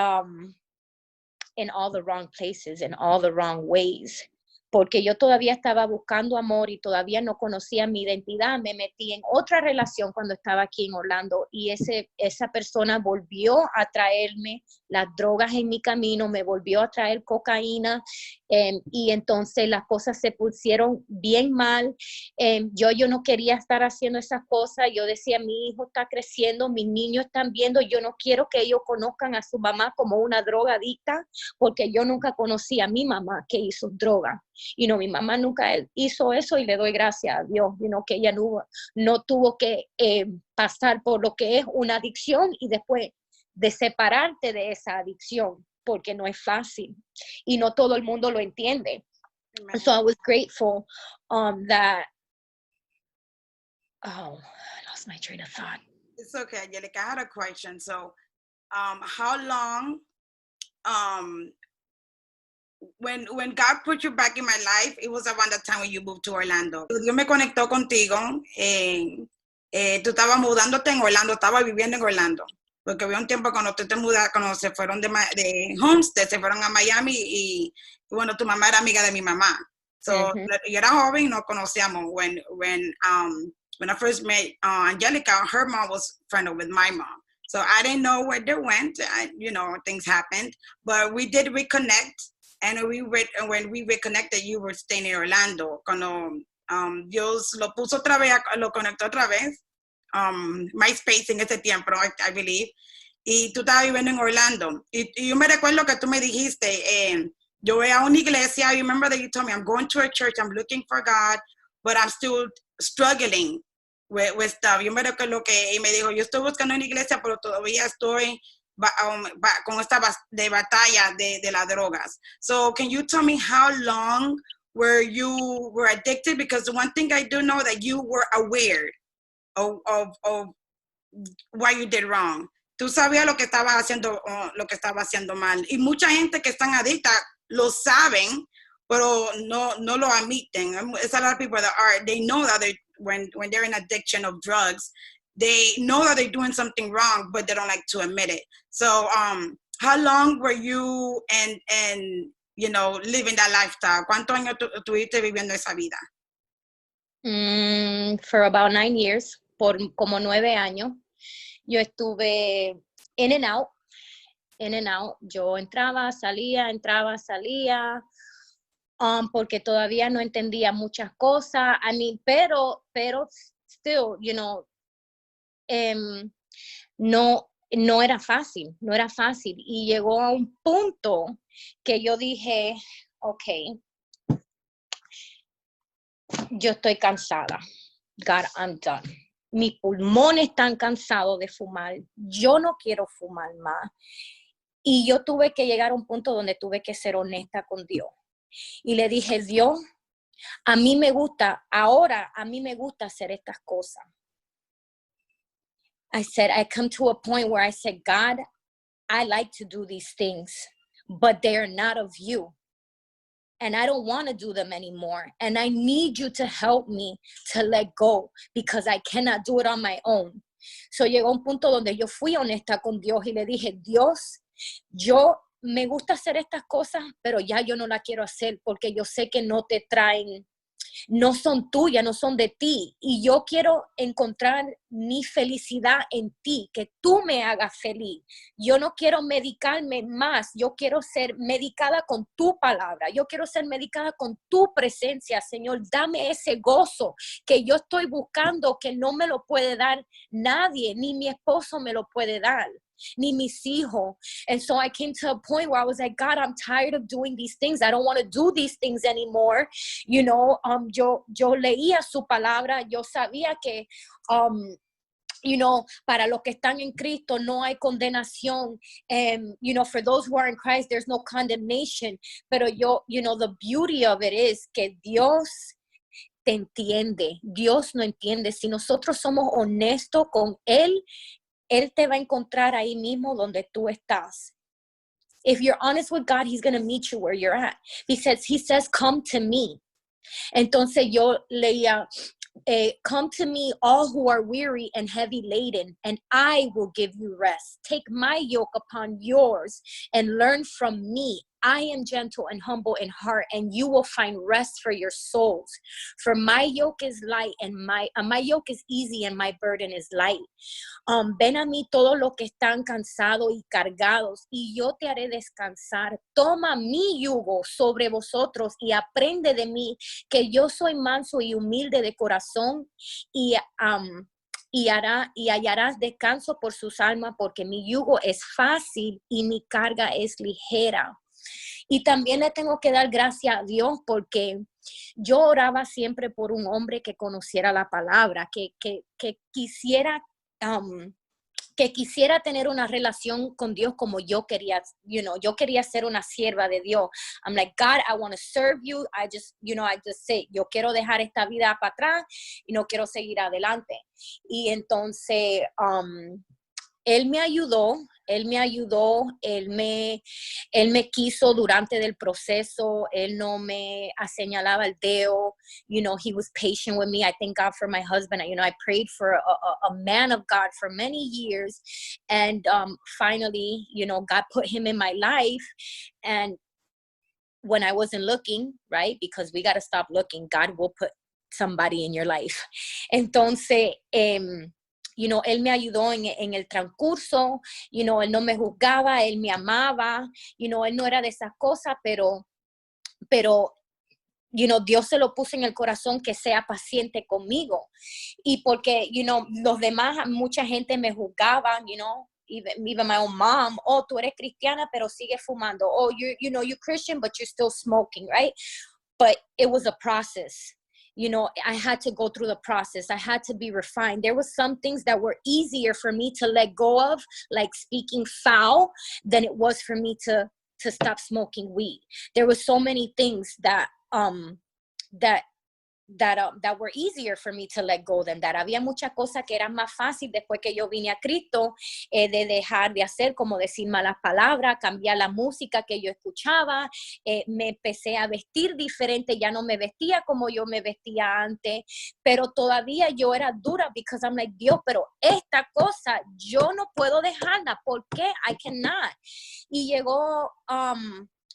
in all the wrong places, in all the wrong ways. Porque yo todavía estaba buscando amor y todavía no conocía mi identidad. Me metí en otra relación cuando estaba aquí en Orlando, y esa persona volvió a traerme las drogas en mi camino, me volvió a traer cocaína, y entonces las cosas se pusieron bien mal. Yo no quería estar haciendo esas cosas. Yo decía, mi hijo está creciendo, mis niños están viendo, yo no quiero que ellos conozcan a su mamá como una drogadicta, porque yo nunca conocí a mi mamá que hizo droga. You know, mi mamá nunca hizo eso, y le doy gracias a Dios, you know, que ella no tuvo que pasar por lo que es una adicción y después de separarte de esa adicción, porque no es fácil y no todo el mundo lo entiende. Amen. So I was grateful that, oh, I lost my train of thought. It's okay, Angelica, I had a question. So how long, when God put you back in my life, it was around the time when you moved to Orlando. Dios me conectó contigo. Tú estabas mudándote en Orlando, estabas viviendo en Orlando. Porque había un tiempo cuando tú te mudaste, cuando se fueron de Homestead, se fueron a Miami, y bueno, tu mamá era amiga de mi mamá. So, yo era joven y nos conocíamos. When I first met Angelica, her mom was friendly with my mom. So I didn't know where they went. You know, things happened. But we did reconnect. And when we reconnected, you were staying in Orlando. Cuando Dios lo puso otra vez, lo conectó otra vez. MySpace en ese tiempo, I believe. Y tú estabas viviendo en Orlando. Y yo me recuerdo que tú me dijiste, yo voy a una iglesia. I remember that you told me, I'm going to a church, I'm looking for God, but I'm still struggling with stuff. Yo me recuerdo que me dijo, yo estoy buscando una iglesia, pero todavía estoy con esta de batalla de las drogas. So can you tell me how long were you were addicted? Because the one thing I do know that you were aware of what you did wrong. tú sabías lo que estaba haciendo mal. Y mucha gente que están adictas lo saben, pero no lo admiten. It's a lot of people that they know that when they're in addiction of drugs, they know that they're doing something wrong, but they don't like to admit it. So, how long were you and living that lifestyle? ¿Cuántos años tuviste viviendo esa vida? For about 9 years, por como 9 años. Yo estuve in and out. Yo entraba, salía, porque todavía no entendía muchas cosas. I mean, pero still, no era fácil. Y llegó a un punto que yo dije, okay, yo estoy cansada. God, I'm done. Mis pulmones están cansados de fumar. Yo no quiero fumar más. Y yo tuve que llegar a un punto donde tuve que ser honesta con Dios. Y le dije, Dios, a mí me gusta hacer estas cosas. I come to a point where I said, God, I like to do these things, but they are not of you. And I don't want to do them anymore. And I need you to help me to let go because I cannot do it on my own. So llegó un punto donde yo fui honesta con Dios y le dije, Dios, yo me gusta hacer estas cosas, pero ya yo no la quiero hacer porque yo sé que no te traen, no son tuyas, no son de ti. Y yo quiero encontrar mi felicidad en ti, que tú me hagas feliz. Yo no quiero medicarme más, yo quiero ser medicada con tu palabra, yo quiero ser medicada con tu presencia, Señor. Dame ese gozo que yo estoy buscando, que no me lo puede dar nadie, ni mi esposo me lo puede dar, ni mis hijos. And so I came to a point where I was like, God, I'm tired of doing these things. I don't want to do these things anymore. Yo leía su palabra, yo sabía que, para los que están en Cristo no hay condenación. For those who are in Christ, there's no condemnation. Pero the beauty of it is que Dios te entiende. Dios no entiende. Si nosotros somos honestos con Él te va a encontrar ahí mismo donde tú estás. If you're honest with God, He's going to meet you where you're at. He says, come to me. Entonces yo leía, come to me all who are weary and heavy laden, and I will give you rest. Take my yoke upon yours and learn from me. I am gentle and humble in heart, and you will find rest for your souls. For my yoke is light and my yoke is easy and my burden is light. Ven a mí todos los que están cansados y cargados, y yo te haré descansar. Toma mi yugo sobre vosotros y aprende de mí, que yo soy manso y humilde de corazón, y hallarás descanso por sus almas, porque mi yugo es fácil y mi carga es ligera. Y también le tengo que dar gracias a Dios porque yo oraba siempre por un hombre que conociera la palabra, que quisiera tener una relación con Dios como yo quería, yo quería ser una sierva de Dios. I'm like, God, I want to serve you. I just say, yo quiero dejar esta vida para atrás y no quiero seguir adelante. Y entonces, Él me ayudó, él me quiso durante el proceso, él no me señalaba el dedo, he was patient with me. I thank God for my husband. I prayed for a man of God for many years, and finally, God put him in my life, and when I wasn't looking, right, because we got to stop looking, God will put somebody in your life. Entonces, él me ayudó en el transcurso, él no me juzgaba, él me amaba, él no era de esas cosas, pero Dios se lo puso en el corazón que sea paciente conmigo. Y porque, los demás, mucha gente me juzgaba, even my own mom, oh, tú eres cristiana, pero sigues fumando. Oh, you're Christian, but you're still smoking, right? But it was a process. I had to go through the process. I had to be refined. There was some things that were easier for me to let go of, like speaking foul, than it was for me to stop smoking weed. There were so many things that that were easier for me to let go than that. Había muchas cosas que eran más fácil después que yo vine a Cristo, de dejar de hacer, como decir malas palabras, cambiar la música que yo escuchaba, me empecé a vestir diferente, ya no me vestía como yo me vestía antes, pero todavía yo era dura because I'm like, Dios, pero esta cosa yo no puedo dejarla, ¿por qué? I cannot. Y llegó,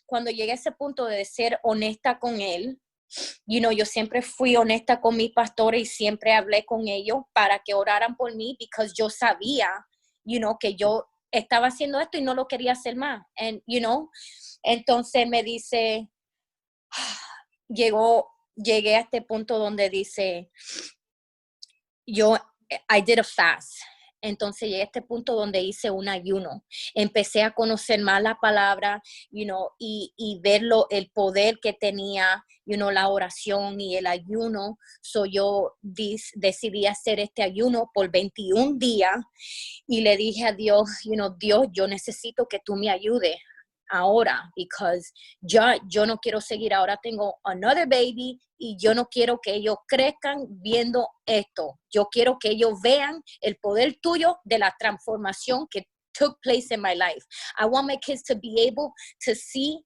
cuando llegué a ese punto de ser honesta con él, yo siempre fui honesta con mis pastores y siempre hablé con ellos para que oraran por mí, because yo sabía, que yo estaba haciendo esto y no lo quería hacer más. And, entonces me dice, llegué a este punto donde dice, I did a fast. Entonces llegué a este punto donde hice un ayuno. Empecé a conocer más la palabra, y ver el poder que tenía, la oración y el ayuno. So yo decidí hacer este ayuno por 21 días y le dije a Dios, Dios, yo necesito que tú me ayudes ahora, because yo no quiero seguir. Ahora tengo another baby y yo no quiero que ellos crezcan viendo esto. Yo quiero que ellos vean el poder tuyo de la transformación que took place in my life. I want my kids to be able to see,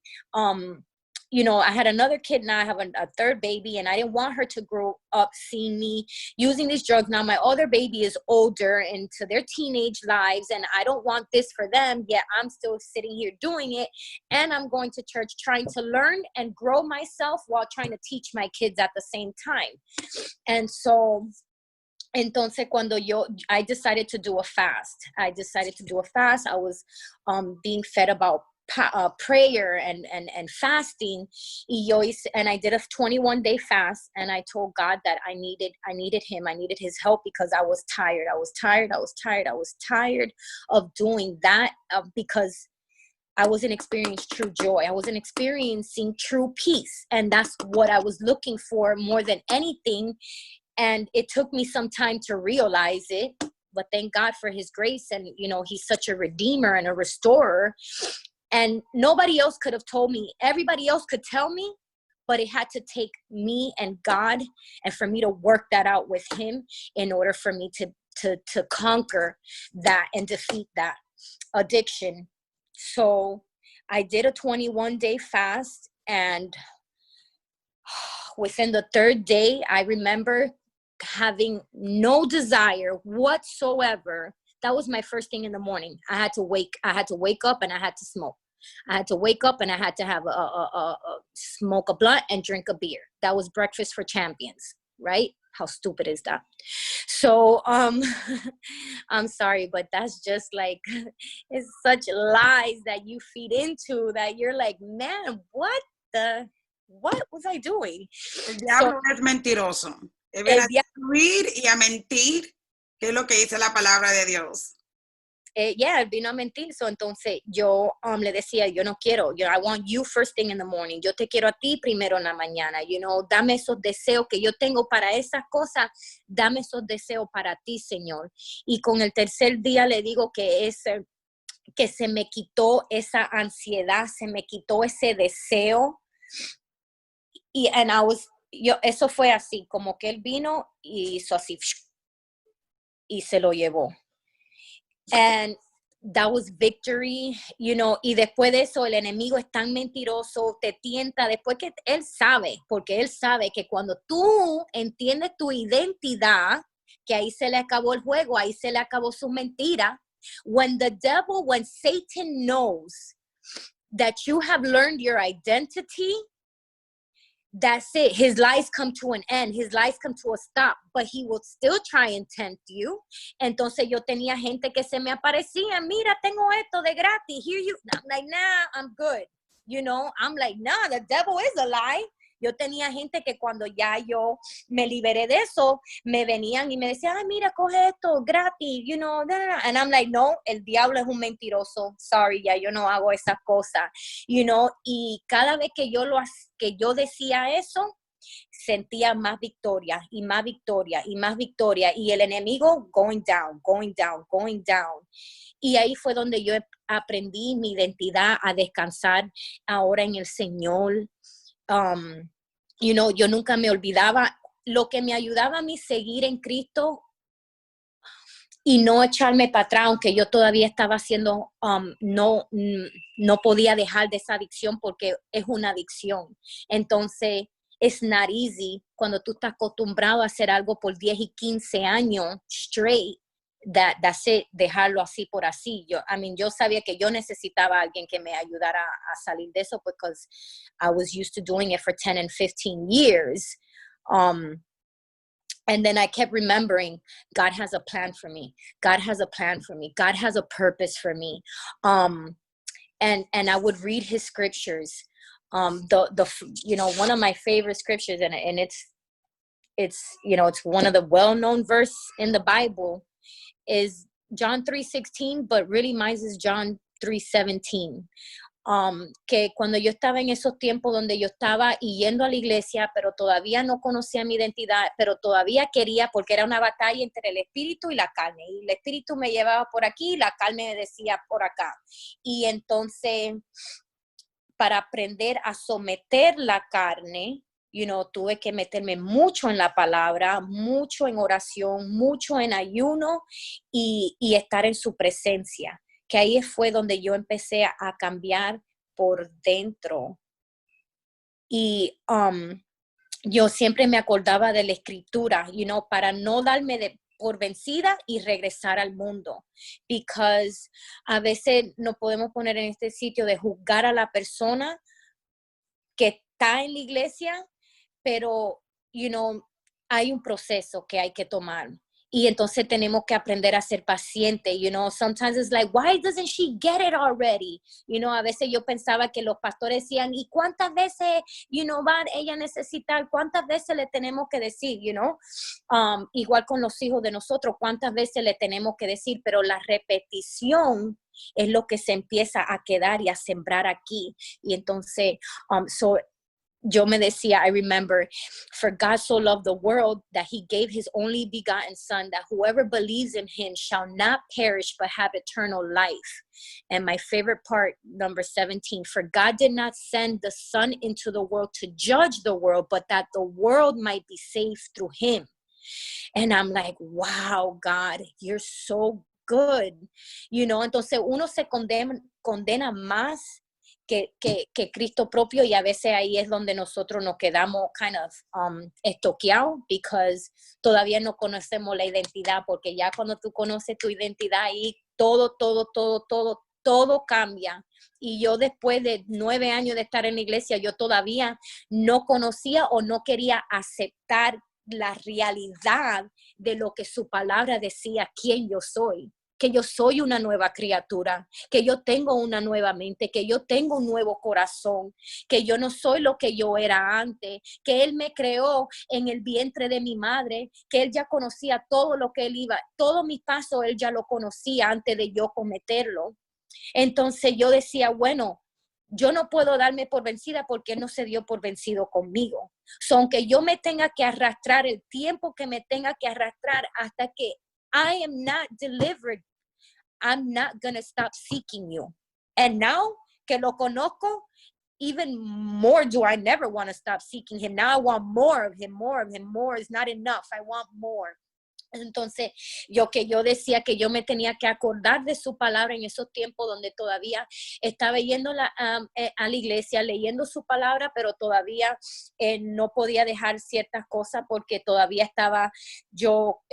I had another kid, now I have a third baby, and I didn't want her to grow up seeing me using these drugs. Now my other baby is older into their teenage lives, and I don't want this for them, yet I'm still sitting here doing it, and I'm going to church trying to learn and grow myself while trying to teach my kids at the same time. And so, entonces cuando I decided to do a fast. I was being fed about prayer and fasting, and I did a 21-day fast, and I told God that I needed him. I needed his help because I was tired. I was tired of doing that, because I wasn't experiencing true joy. I wasn't experiencing true peace, and that's what I was looking for more than anything. And it took me some time to realize it, but thank God for his grace. And, he's such a redeemer and a restorer. And nobody else could have told me. Everybody else could tell me, but it had to take me and God, and for me to work that out with him in order for me to conquer that and defeat that addiction. So I did a 21-day fast, and within the third day, I remember having no desire whatsoever. That was my first thing in the morning. I had to wake up and I had to smoke. I had to wake up and I had to have smoke a blunt and drink a beer. That was breakfast for champions, right? How stupid is that? So, I'm sorry, but that's just like, it's such lies that you feed into that you're like, man, what was I doing? El diablo es mentiroso. Él viene a destruir y a mentir, que es lo que dice la palabra de Dios. Él vino a mentir. So, entonces yo le decía, yo no quiero, I want you first thing in the morning. Yo te quiero a ti primero en la mañana. Dame esos deseos que yo tengo para esas cosas. Dame esos deseos para ti, Señor. Y con el tercer día le digo que se me quitó esa ansiedad, se me quitó ese deseo. Eso fue así, como que él vino y hizo así, y se lo llevó. And that was victory, y después de eso el enemigo es tan mentiroso, te tienta, después que él sabe que cuando tú entiendes tu identidad, que ahí se le acabó el juego, ahí se le acabó su mentira. When Satan knows that you have learned your identity, that's it. His lies come to an end. His lies come to a stop, but he will still try and tempt you. Entonces yo tenía gente que se me aparecía, mira, tengo esto de gratis. Here you, I'm like, nah, I'm good. I'm like, nah, the devil is a lie. Yo tenía gente que cuando ya yo me liberé de eso, me venían y me decían, ay, mira, coge esto gratis, and I'm like, no, el diablo es un mentiroso. Sorry, ya yo no hago esas cosas, y cada vez que yo decía eso, sentía más victoria y más victoria y más victoria, y el enemigo going down. Y ahí fue donde yo aprendí mi identidad, a descansar ahora en el Señor. Yo nunca me olvidaba lo que me ayudaba a mí seguir en Cristo y no echarme para atrás, aunque yo todavía estaba haciendo, no podía dejar de esa adicción porque es una adicción. Entonces, it's not easy cuando tú estás acostumbrado a hacer algo por 10 y 15 años straight, that's it, dejarlo así por así. Yo sabía que yo necesitaba a alguien que me ayudara a salir de eso because I was used to doing it for 10 and 15 years. And then I kept remembering, God has a plan for me. God has a plan for me. God has a purpose for me. And I would read his scriptures. One of my favorite scriptures, and it's one of the well-known verse in the Bible is John 3:16, but really mine is John 3:17. Que cuando yo estaba en esos tiempos donde yo estaba yendo a la iglesia, pero todavía no conocía mi identidad, pero todavía quería, porque era una batalla entre el espíritu y la carne, y el espíritu me llevaba por aquí y la carne me decía por acá. Y entonces, para aprender a someter la carne, tuve que meterme mucho en la palabra, mucho en oración, mucho en ayuno y estar en su presencia. Que ahí fue donde yo empecé a cambiar por dentro. Y yo siempre me acordaba de la escritura, para no darme por vencida y regresar al mundo. Because a veces nos podemos poner en este sitio de juzgar a la persona que está en la iglesia, pero, hay un proceso que hay que tomar. Y entonces tenemos que aprender a ser pacientes, sometimes it's like, why doesn't she get it already? A veces yo pensaba que los pastores decían, ¿y cuántas veces, va ella necesitar? ¿Cuántas veces le tenemos que decir, igual con los hijos de nosotros, cuántas veces le tenemos que decir? Pero la repetición es lo que se empieza a quedar y a sembrar aquí. Y entonces, yo me decía, I remember, for God so loved the world that he gave his only begotten son, that whoever believes in him shall not perish but have eternal life. And my favorite part, number 17, for God did not send the son into the world to judge the world, but that the world might be saved through him. And I'm like, wow, God, you're so good. Entonces uno se condena más que Cristo propio, y a veces ahí es donde nosotros nos quedamos kind of estoqueados because todavía no conocemos la identidad, porque ya cuando tú conoces tu identidad ahí todo cambia. Y yo después de 9 años de estar en la iglesia, yo todavía no conocía o no quería aceptar la realidad de lo que su palabra decía, quién yo soy. Que yo soy una nueva criatura, que yo tengo una nueva mente, que yo tengo un nuevo corazón, que yo no soy lo que yo era antes, que Él me creó en el vientre de mi madre, que Él ya conocía todo lo que Él iba, todo mi paso Él ya lo conocía antes de yo cometerlo. Entonces yo decía, bueno, yo no puedo darme por vencida porque Él no se dio por vencido conmigo. Aunque yo me tenga que arrastrar el tiempo que me tenga que arrastrar hasta que I am not delivered, I'm not going to stop seeking you. And now que lo conozco, even more do I never want to stop seeking him. Now I want more of him. More is not enough. I want more. Entonces, yo decía que yo me tenía que acordar de su palabra en esos tiempos donde todavía estaba yendo a la iglesia, leyendo su palabra, pero todavía no podía dejar ciertas cosas porque todavía estaba yo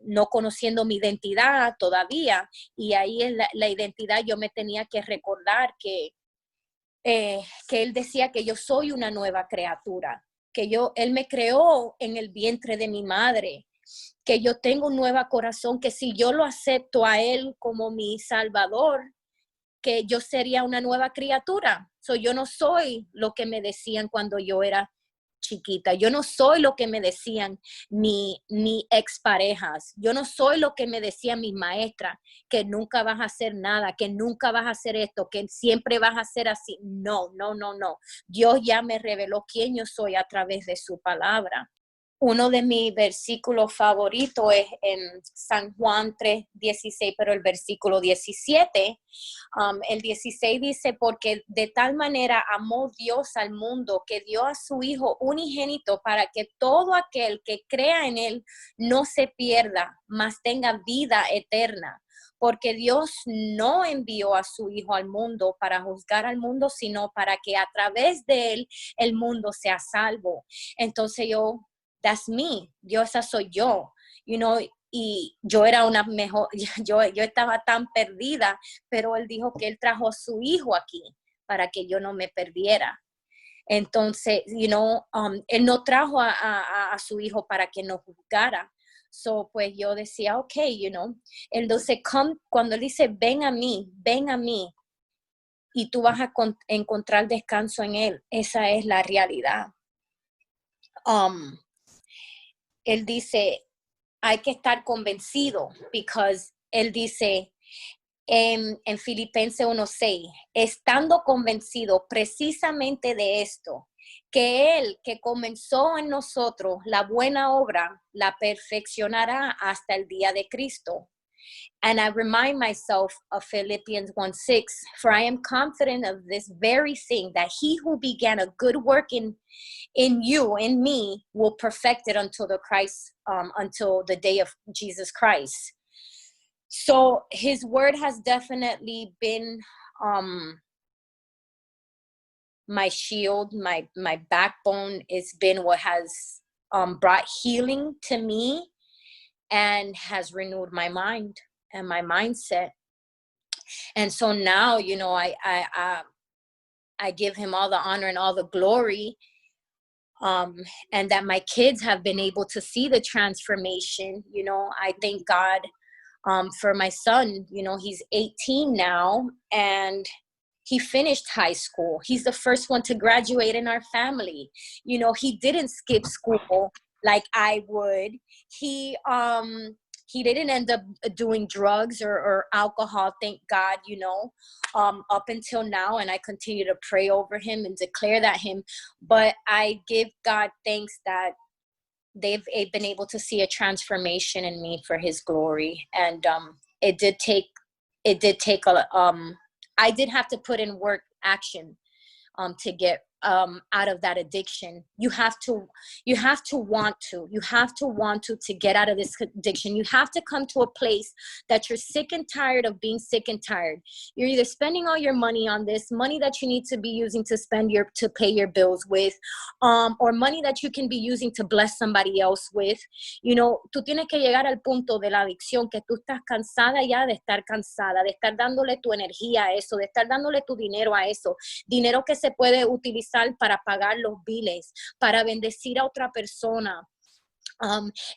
no conociendo mi identidad todavía. Y ahí en la identidad yo me tenía que recordar que Él decía que yo soy una nueva criatura, que Él me creó en el vientre de mi madre, que yo tengo un nuevo corazón, que si yo lo acepto a Él como mi Salvador, que yo sería una nueva criatura. Yo no soy lo que me decían cuando yo era chiquita. Yo no soy lo que me decían mi exparejas. Yo no soy lo que me decían mis maestras, que nunca vas a hacer nada, que nunca vas a hacer esto, que siempre vas a ser así. No. Dios ya me reveló quién yo soy a través de su palabra. uno de mis versículos favoritos es en San Juan 3:16, pero el versículo 17, el 16 dice, porque de tal manera amó Dios al mundo que dio a su Hijo unigénito para que todo aquel que crea en Él no se pierda, mas tenga vida eterna. Porque Dios no envió a su Hijo al mundo para juzgar al mundo, sino para que a través de Él el mundo sea salvo. Entonces that's me, esa soy yo, y yo era una mejor, yo estaba tan perdida, pero Él dijo que Él trajo a su Hijo aquí para que yo no me perdiera. Entonces, Él no trajo a su Hijo para que nos juzgara. So, pues yo decía, okay, entonces cuando Él dice, ven a mí, y tú vas a encontrar descanso en Él, esa es la realidad. Él dice, hay que estar convencido, because Él dice en Filipenses 1:6, estando convencido precisamente de esto, que Él que comenzó en nosotros la buena obra, la perfeccionará hasta el día de Cristo. And I remind myself of Philippians 1:6, for I am confident of this very thing, that he who began a good work in you, in me, will perfect it until the day of Jesus Christ. So his word has definitely been my shield, my backbone. It's been what has brought healing to me and has renewed my mind and my mindset. And so now, I give him all the honor and all the glory, and that my kids have been able to see the transformation. I thank God for my son. He's 18 now, and he finished high school. He's the first one to graduate in our family. He didn't skip school like I would. He didn't end up doing drugs or alcohol, thank God, up until now. And I continue to pray over him and declare that but I give God thanks that they've been able to see a transformation in me for his glory. And it did take I did have to put in work action to get out of that addiction. You have to want to get out of this addiction. You have to come to a place that you're sick and tired of being sick and tired. You're either spending all your money on this, money that you need to be using to pay your bills with, or money that you can be using to bless somebody else with. Tú tienes que llegar al punto de la adicción que tú estás cansada ya de estar cansada, de estar dándole tu energía a eso, de estar dándole tu dinero a eso, dinero que se puede utilizar para pagar los biles, para bendecir a otra persona.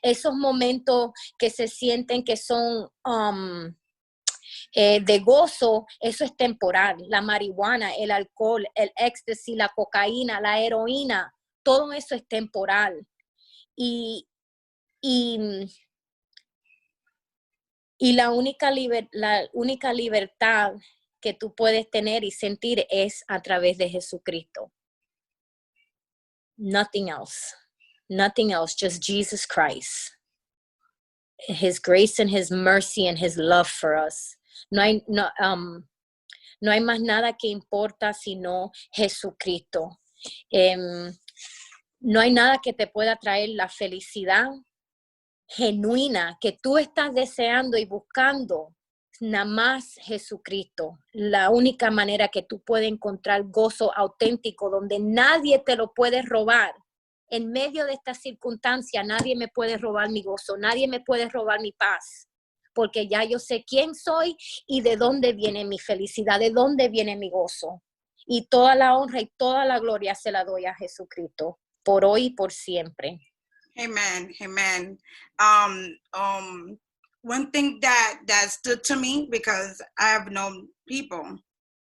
Esos momentos que se sienten que son de gozo, eso es temporal. La marihuana, el alcohol, el éxtasis, la cocaína, la heroína, todo eso es temporal. Y la única libertad que tú puedes tener y sentir es a través de Jesucristo. Nothing else, just Jesus Christ. His grace and his mercy and his love for us. No hay más nada que importa sino Jesucristo. No hay nada que te pueda traer la felicidad genuina que tú estás deseando y buscando. Nada más Jesucristo, la única manera que tú puedes encontrar gozo auténtico, donde nadie te lo puede robar. En medio de esta circunstancia, nadie me puede robar mi gozo, nadie me puede robar mi paz, porque ya yo sé quién soy y de dónde viene mi felicidad, de dónde viene mi gozo. Y toda la honra y toda la gloria se la doy a Jesucristo, por hoy y por siempre. Amen, amen. One thing that stood to me, because I have known people,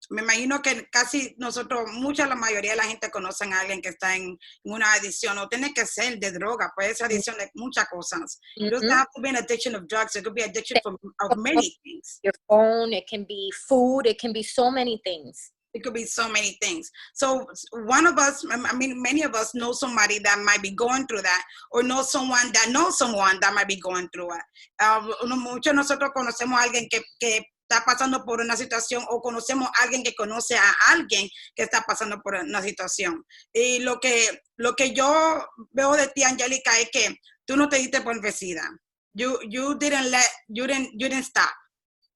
me imagino que casi nosotros, la mayoría de la gente conocen a alguien que está en una adicción, no tiene que ser de droga, puede ser adicción de muchas cosas. It doesn't have to be an addiction of drugs, it could be addiction of many things. Your phone, it can be food, it can be so many things. It could be so many things. So one of us, I mean, many of us know somebody that might be going through that, or know someone that might be going through it. Muchos de nosotros conocemos a alguien que está pasando por una situación, o conocemos a alguien que conoce a alguien que está pasando por una situación. Y lo que yo veo de ti, Angélica, es que tú no te diste por vencida. You didn't stop.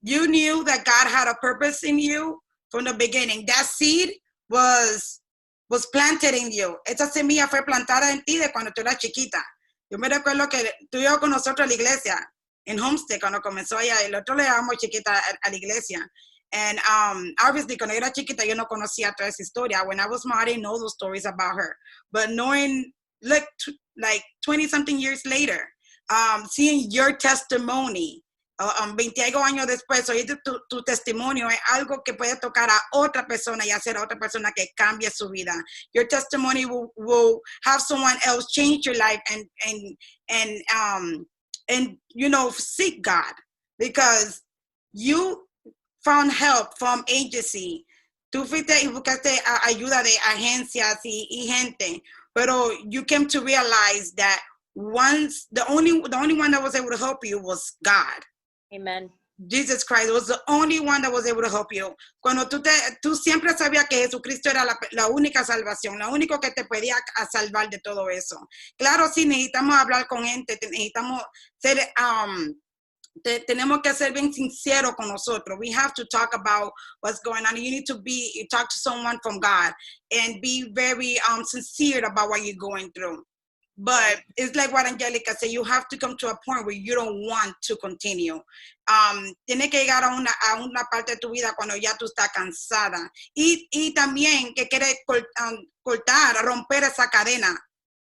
You knew that God had a purpose in you from the beginning. That seed was planted in you. Esa semilla fue plantada en ti de cuando tú eras chiquita. Yo me recuerdo que tú ibas con nosotros a la iglesia, en Homestead, cuando comenzó allá, el otro le dábamos chiquita a la iglesia. And obviously, cuando yo era chiquita, yo no conocía toda esa historia. When I was small, I didn't know those stories about her. But knowing, like 20-something years later, seeing your testimony, 20 años después, oír tu testimonio es algo que puede tocar a otra persona y hacer a otra persona que cambie su vida. Your testimony will have someone else change your life and you know, seek God, because you found help from agency. Tú fuiste y buscaste ayuda de agencias y gente, pero you came to realize that once the only one that was able to help you was God. Amen. Jesus Christ was the only one that was able to help you. Cuando tú siempre sabías que Jesucristo era la única salvación, lo único que te podía salvar de todo eso. Claro, sí, necesitamos hablar con gente, necesitamos ser, tenemos que ser bien sinceros con nosotros. We have to talk about what's going on. You need to talk to someone from God and be very sincere about what you're going through. But it's like what Angelica said, you have to come to a point where you don't want to continue. Tiene que llegar a una parte de tu vida cuando ya tú estás cansada. Y también que quieres cortar, romper esa cadena.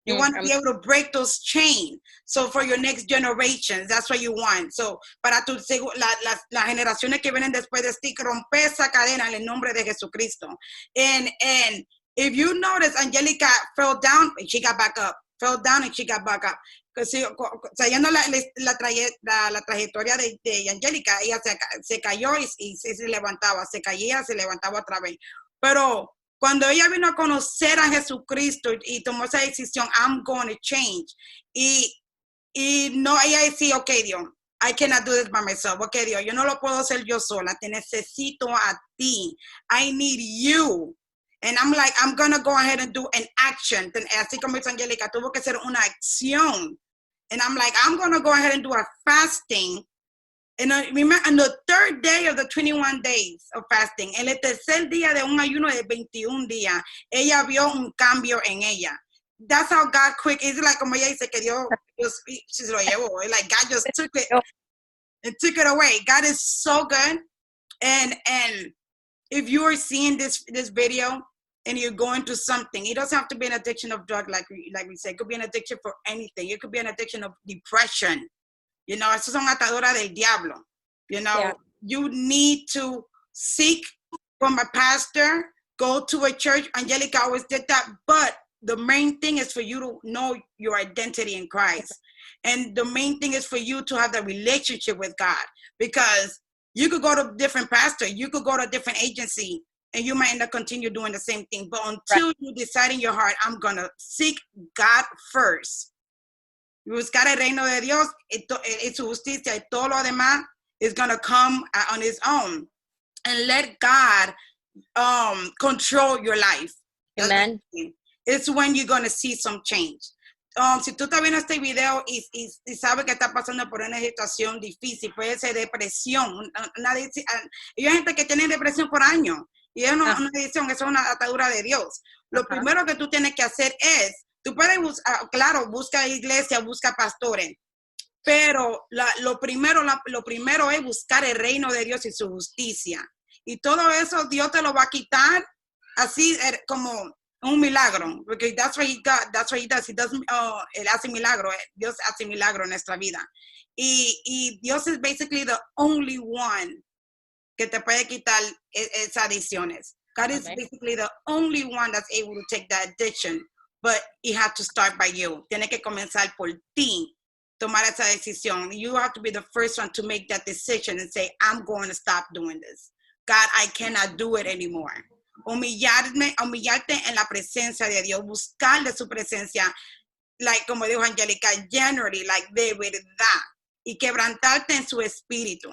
You want to be able to break those chains. So for your next generations, that's what you want. So para las generaciones que vienen después de ti, romper esa cadena en el nombre de Jesucristo. And if you notice, Angelica fell down and she got back up. Fell down and she got back up. Siguiendo la trayectoria de Angélica, ella se cayó y se levantaba, se caía, se levantaba otra vez. Pero cuando ella vino a conocer a Jesucristo y tomó esa decisión, I'm going to change. Y no, ella decía, okay, Dios, I cannot do this by myself. Okay, Dios, yo no lo puedo hacer yo sola. Te necesito a ti. I need you. And I'm like, I'm going to go ahead and do an action. Así como dice Angélica, tuvo que ser una acción. And I'm like, I'm going to go ahead and do a fasting. And on the third day of the 21 days of fasting, en el tercer día de un ayuno de 21 días, ella vio un cambio en ella. That's how God quick, it's like como ella dice que Dios se lo llevó. Like God just took it away. God is so good. And if you are seeing this video and you're going through something, it doesn't have to be an addiction of drug, like we said. It could be an addiction for anything. It could be an addiction of depression. You know, eso son ataduras del diablo. You know, You need to seek from a pastor, go to a church. Angelica always did that. But the main thing is for you to know your identity in Christ. And the main thing is for you to have the relationship with God, because you could go to a different pastor, you could go to a different agency, and you might end up continue doing the same thing. But until you decide in your heart, I'm going to seek God first. Buscar el reino de Dios y su justicia, y todo lo demás is going to come on its own. And let God control your life. Amen. It's when you're going to see some change. Si tú estás viendo este video y sabes que estás pasando por una situación difícil, puede ser depresión. Hay gente que tiene depresión por años, y es una adicción, eso es una atadura de Dios. Lo primero que tú tienes que hacer es, tú puedes buscar, claro, busca iglesia, busca pastores, pero lo primero es buscar el reino de Dios y su justicia. Y todo eso Dios te lo va a quitar así como un milagro, porque that's what he does. He does, él hace milagro. Dios hace milagro en nuestra vida. Y Dios es basically the only one que te puede quitar esas adicciones. God is basically the only one that's able to take that addiction, but he had to start by you. Tiene que comenzar por ti, tomar esa decisión. You have to be the first one to make that decision and say, I'm going to stop doing this. God, I cannot do it anymore. humillarte en la presencia de Dios, buscarle su presencia, like, como dijo Angélica, generally, like, de verdad, y quebrantarte en su espíritu.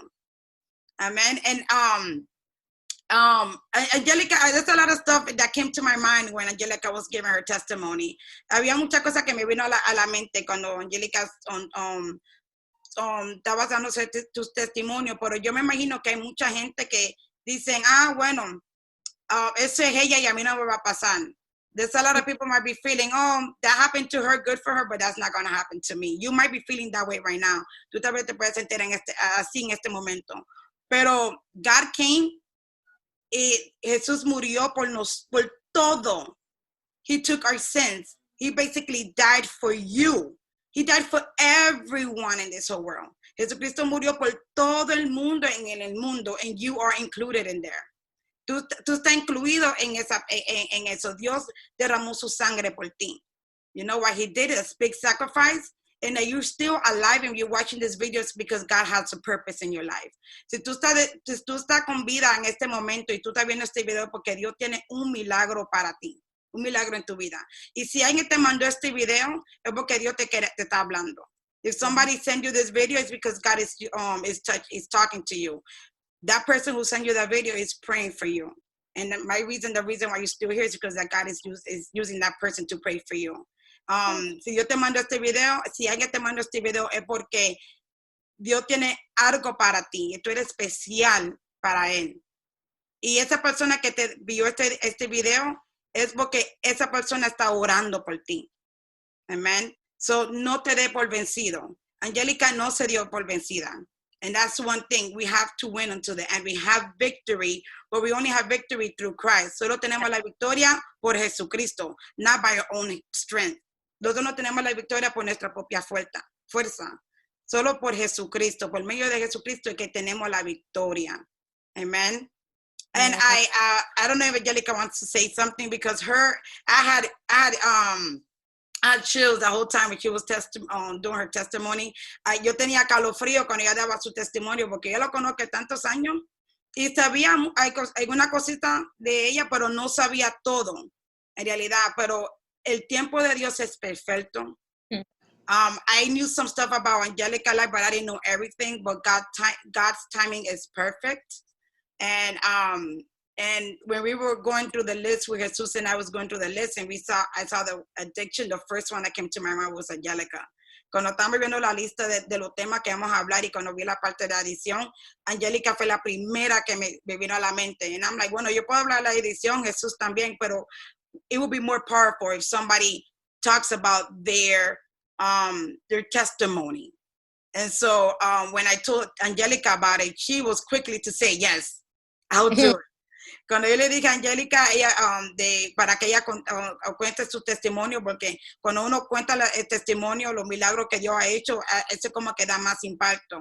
Amen. And Angelica, there's a lot of stuff that came to my mind when Angelica was giving her testimony. Había muchas cosas que me vino a la mente cuando Angelica estaba dando tus testimonios, pero yo me imagino que hay mucha gente que dicen, bueno, eso es ella y a mí no me va a pasar. There's a lot of people might be feeling, that happened to her, good for her, but that's not going to happen to me. You might be feeling that way right now. Tú tal vez te puedes sentir así en este momento. Pero God came y Jesús murió por todo. He took our sins. He basically died for you. He died for everyone in this whole world. Jesucristo murió por todo el mundo en el mundo, and you are included in there. Tú estás incluido en eso. Dios derramó su sangre por ti. You know what he did? A big sacrifice. And that you're still alive and you're watching this video is because God has a purpose in your life. Si tú estás con vida en este momento y tú estás viendo este video porque Dios tiene un milagro para ti. Un milagro en tu vida. Y si alguien te mandó este video, es porque Dios te está hablando. If somebody sent you this video, it's because God is talking to you. That person who sent you that video is praying for you. And the reason why you're still here is because that God is using that person to pray for you. Si yo te mando este video, si alguien te manda este video, es porque Dios tiene algo para ti. Y tú eres especial para Él. Y esa persona que te vio este video, es porque esa persona está orando por ti. Amen. So, no te dé por vencido. Angélica no se dio por vencida. And that's one thing. We have to win until the end. We have victory, but we only have victory through Christ. Solo tenemos la victoria por Jesucristo, not by our own strength. Nosotros no tenemos la victoria por nuestra propia fuerza. Solo por Jesucristo, por medio de Jesucristo es que tenemos la victoria. Amen. And I don't know if Angelica wants to say something because I had chills the whole time when she was doing her testimony. Yo tenía calofrío cuando ella daba su testimonio porque yo lo conozco tantos años y sabía alguna cosita de ella, pero no sabía todo en realidad. Pero el tiempo de Dios es perfecto. I knew some stuff about Angelica life, but I didn't know everything. But God's timing is perfect. And when we were going through the list with Jesus and I was going through the list and I saw the addiction, the first one that came to my mind was Angelica. Cuando estamos viendo la lista de los temas que vamos a hablar y cuando vi la parte de adicción, Angélica fue la primera que me vino a la mente. And I'm like, bueno, yo puedo hablar de la adicción, Jesús también, pero it would be more powerful if somebody talks about their testimony. And so when I told Angélica about it, she was quickly to say, yes, I'll do it. Cuando yo le dije a Angélica, para que ella cuente su testimonio, porque cuando uno cuenta el testimonio, los milagros que Dios ha hecho, eso como que da más impacto.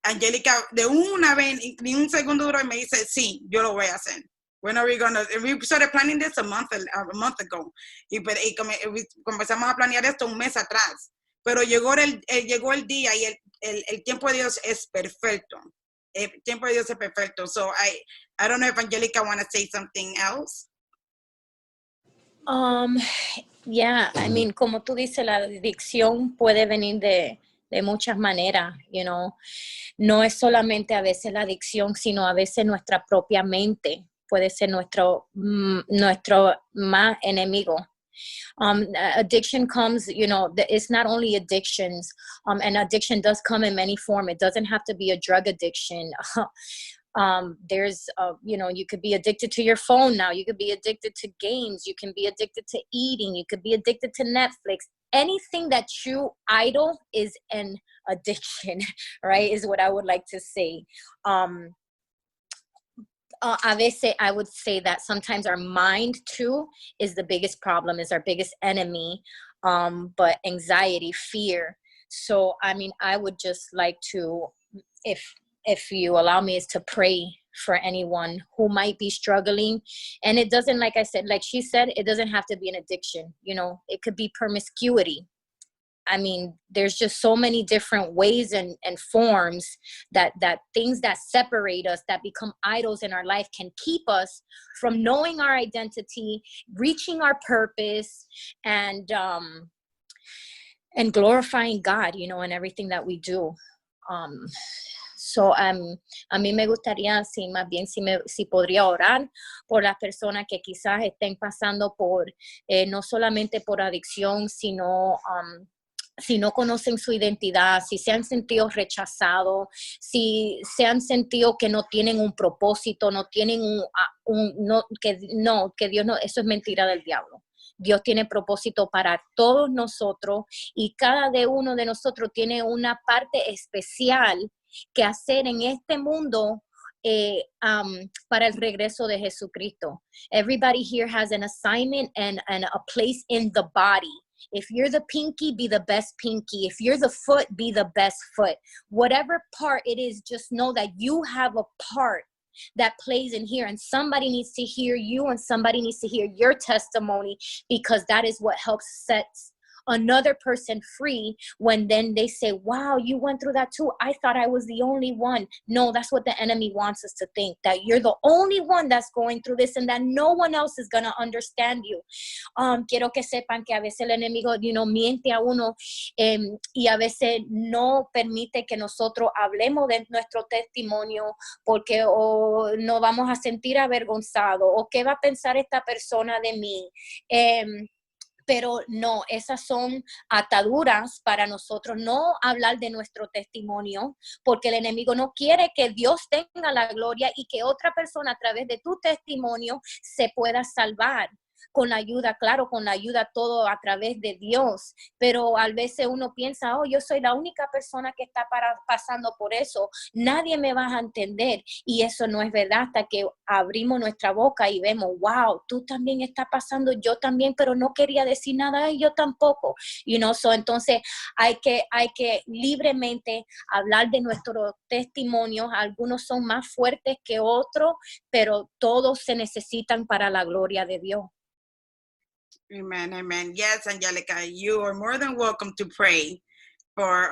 Angélica, de una vez, ni un segundo duro, me dice, sí, yo lo voy a hacer. When are we gonna? We started planning this a month ago. Y comenzamos a planear esto un mes atrás. Pero llegó el día y el tiempo de Dios es perfecto. El tiempo de Dios es perfecto. So I don't know if Angelica want to say something else. Yeah, I mean, como tú dices, la adicción puede venir de muchas maneras, you know. No es solamente a veces la adicción, sino a veces nuestra propia mente puede ser nuestro más enemigo. Addiction comes, you know, it's not only addictions, and addiction does come in many forms. It doesn't have to be a drug addiction. There's, you know, you could be addicted to your phone now. You could be addicted to games. You can be addicted to eating. You could be addicted to Netflix. Anything that you idle is an addiction, right? Is what I would like to say. A veces, I would say that sometimes our mind too is the biggest problem, is our biggest enemy, but anxiety, fear. So, I mean, I would just like to, if you allow me, is to pray for anyone who might be struggling. And it doesn't, like I said, like she said, it doesn't have to be an addiction. You know, it could be promiscuity. I mean, there's just so many different ways and forms that things that separate us, that become idols in our life, can keep us from knowing our identity, reaching our purpose, and glorifying God, you know, in everything that we do. So, a mí me gustaría, si podría orar por las personas que quizás estén pasando por, no solamente por adicción, sino si no conocen su identidad, si se han sentido rechazados, si se han sentido que no tienen un propósito, no tienen que Dios no, eso es mentira del diablo. Dios tiene propósito para todos nosotros y cada uno de nosotros tiene una parte especial que hacer en este mundo para el regreso de Jesucristo. Everybody here has an assignment and a place in the body. If you're the pinky, be the best pinky. If you're the foot, be the best foot. Whatever part it is, just know that you have a part that plays in here, and somebody needs to hear you and somebody needs to hear your testimony, because that is what helps set another person free when then they say, wow, you went through that too. I thought I was the only one. No, that's what the enemy wants us to think, that you're the only one that's going through this and that no one else is going to understand you. Quiero que sepan que a veces el enemigo, miente a uno y a veces no permite que nosotros hablemos de nuestro testimonio porque o nos vamos a sentir avergonzados o qué va a pensar esta persona de mí. Pero no, esas son ataduras para nosotros no hablar de nuestro testimonio, porque el enemigo no quiere que Dios tenga la gloria y que otra persona a través de tu testimonio se pueda salvar. Con la ayuda, claro, con la ayuda todo a través de Dios, pero a veces uno piensa, yo soy la única persona que está pasando por eso, nadie me va a entender, y eso no es verdad hasta que abrimos nuestra boca y vemos, wow, tú también estás pasando, yo también, pero no quería decir nada, yo tampoco, entonces hay que libremente hablar de nuestros testimonios, algunos son más fuertes que otros, pero todos se necesitan para la gloria de Dios. Amen, amen. Yes, Angelica, you are more than welcome to pray for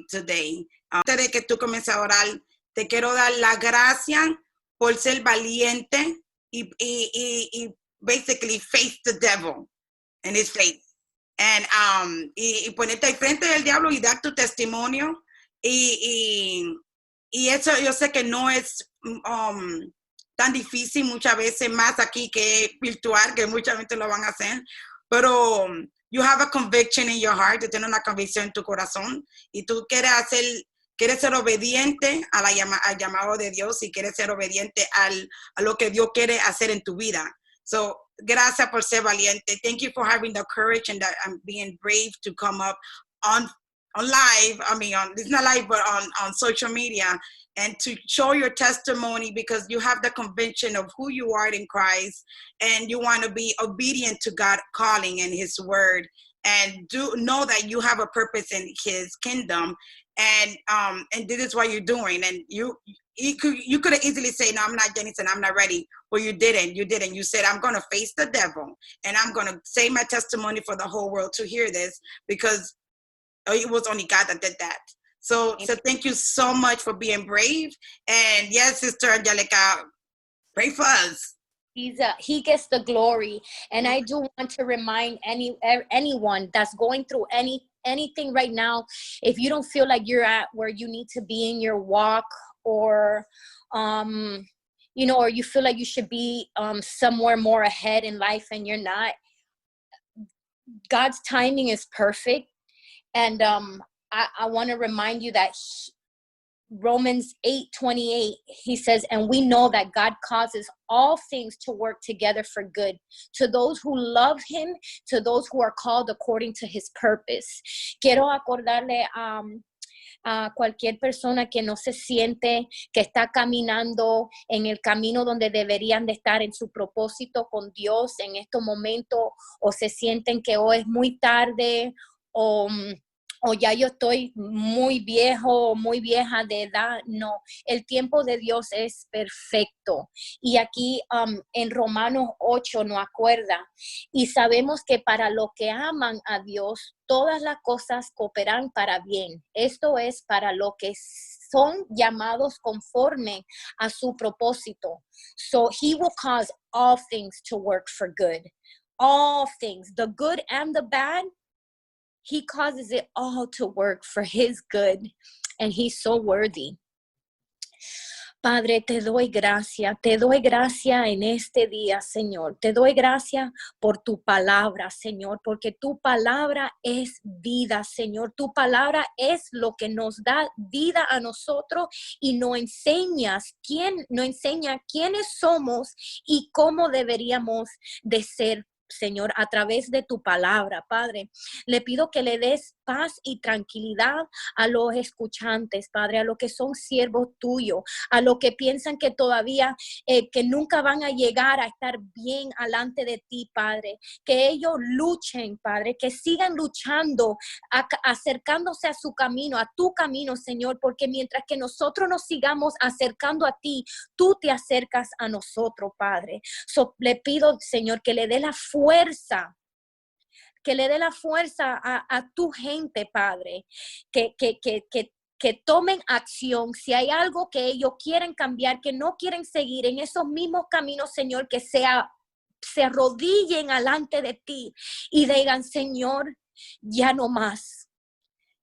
today. Antes de que tú comiences a orar, te quiero dar la gracia por ser valiente y basically face the devil in his face. And y ponerte al frente del diablo y dar tu testimonio. Y eso yo sé que no es tan difícil muchas veces, más aquí que virtual, que muchas veces lo van a hacer, pero you have a conviction in your heart, tú tienes una convicción en tu corazón y tú quieres ser obediente al llamado de Dios y quieres ser obediente a lo que Dios quiere hacer en tu vida. So, gracias por ser valiente. Thank you for having the courage and being brave to come up on live, it's not live, but on social media, and to show your testimony because you have the conviction of who you are in Christ and you want to be obedient to God's calling and his word, and do know that you have a purpose in his kingdom, and this is what you're doing. And you could have easily say, no, I'm not Jenison, I'm not ready. Well, you didn't. You said, I'm going to face the devil and I'm going to say my testimony for the whole world to hear this, because it was only God that did that. So thank you so much for being brave. And yes, Sister Angelica, pray for us. He gets the glory. And I do want to remind anyone that's going through anything right now, if you don't feel like you're at where you need to be in your walk, or or you feel like you should be somewhere more ahead in life and you're not, God's timing is perfect. And I want to remind you that Romans 8:28, he says, and we know that God causes all things to work together for good to those who love him, to those who are called according to his purpose. Quiero acordarle a cualquier persona que no se siente que está caminando en el camino donde deberían de estar en su propósito con Dios en estos momentos, o se sienten que es muy tarde, o o ya yo estoy muy viejo o muy vieja de edad. No, el tiempo de Dios es perfecto. Y aquí en Romanos 8 nos acuerda, y sabemos que para los que aman a Dios, todas las cosas cooperan para bien. Esto es para los que son llamados conforme a su propósito. So he will cause all things to work for good. All things, the good and the bad, he causes it all to work for his good, and he's so worthy. Padre, te doy gracias en este día, Señor. Te doy gracias por tu palabra, Señor, porque tu palabra es vida, Señor. Tu palabra es lo que nos da vida a nosotros y nos enseña quiénes somos y cómo deberíamos de ser, Señor, a través de tu palabra, Padre. Le pido que le des paz y tranquilidad a los escuchantes, Padre, a los que son siervos tuyos, a los que piensan que todavía, que nunca van a llegar a estar bien delante de ti, Padre. Que ellos luchen, Padre, que sigan luchando, acercándose a su camino, a tu camino, Señor, porque mientras que nosotros nos sigamos acercando a ti, tú te acercas a nosotros, Padre. Le pido, Señor, que le dé la fuerza, a tu gente, Padre, que tomen acción. Si hay algo que ellos quieren cambiar, que no quieren seguir en esos mismos caminos, Señor, que se arrodillen delante de ti y digan, Señor, ya no más.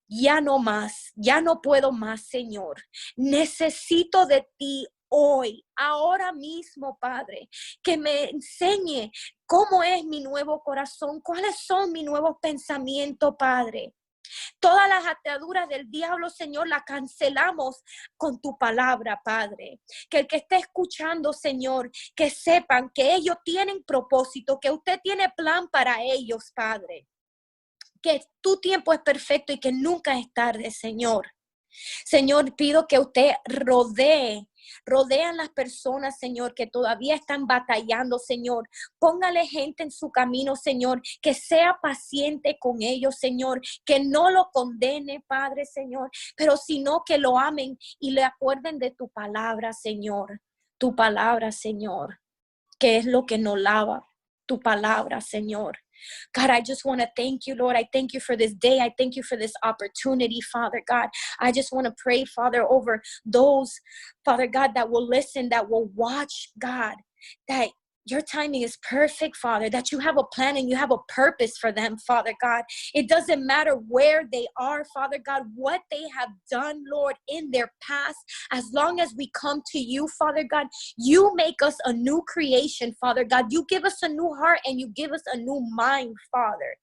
Ya no más, ya no puedo más, Señor. Necesito de ti hoy, ahora mismo, Padre, que me enseñe cómo es mi nuevo corazón, cuáles son mis nuevos pensamientos, Padre. Todas las ataduras del diablo, Señor, las cancelamos con tu palabra, Padre. Que el que esté escuchando, Señor, que sepan que ellos tienen propósito, que usted tiene plan para ellos, Padre. Que tu tiempo es perfecto y que nunca es tarde, Señor. Señor, pido que usted rodean las personas, Señor, que todavía están batallando, Señor. Póngale gente en su camino, Señor, que sea paciente con ellos, Señor, que no lo condene, Padre, Señor, pero sino que lo amen y le acuerden de tu palabra, Señor. Tu palabra, Señor, que es lo que nos lava. Tu palabra, Señor. God, I just want to thank you, Lord. I thank you for this day. I thank you for this opportunity, Father God. I just want to pray, Father, over those, Father God, that will listen, that will watch, God, that your timing is perfect, Father, that you have a plan and you have a purpose for them, Father God. It doesn't matter where they are, Father God, what they have done, Lord, in their past. As long as we come to you, Father God, you make us a new creation, Father God. You give us a new heart and you give us a new mind, Father.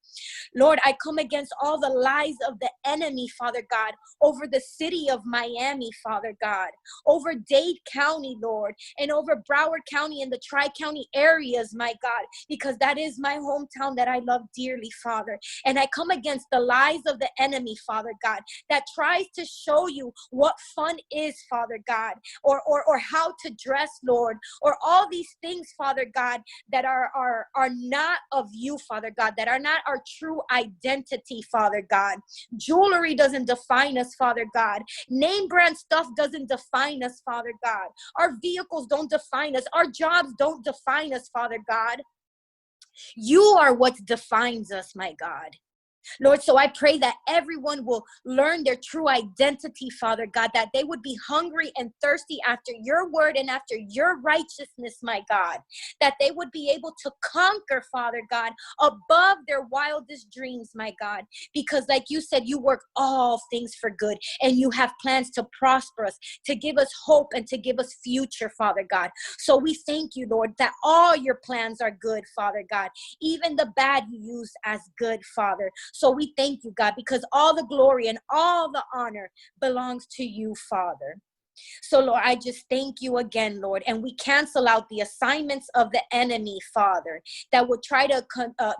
Lord, I come against all the lies of the enemy, Father God, over the city of Miami, Father God, over Dade County, Lord, and over Broward County and the Tri-County areas, my God, because that is my hometown that I love dearly, Father. And I come against the lies of the enemy, Father God, that tries to show you what fun is, Father God, or how to dress, Lord, or all these things, Father God, that are not of you, Father God, that are not our true identity, Father God. Jewelry doesn't define us, Father God. Name brand stuff doesn't define us, Father God. Our vehicles don't define us. Our jobs don't define us, Father God. You are what defines us, my God. Lord, so I pray that everyone will learn their true identity, Father God, that they would be hungry and thirsty after your word and after your righteousness, my God, that they would be able to conquer, Father God, above their wildest dreams, my God, because like you said, you work all things for good and you have plans to prosper us, to give us hope and to give us future, Father God. So we thank you, Lord, that all your plans are good, Father God, even the bad you use as good, Father. So we thank you, God, because all the glory and all the honor belongs to you, Father. So, Lord, I just thank you again, Lord. And we cancel out the assignments of the enemy, Father, that would try to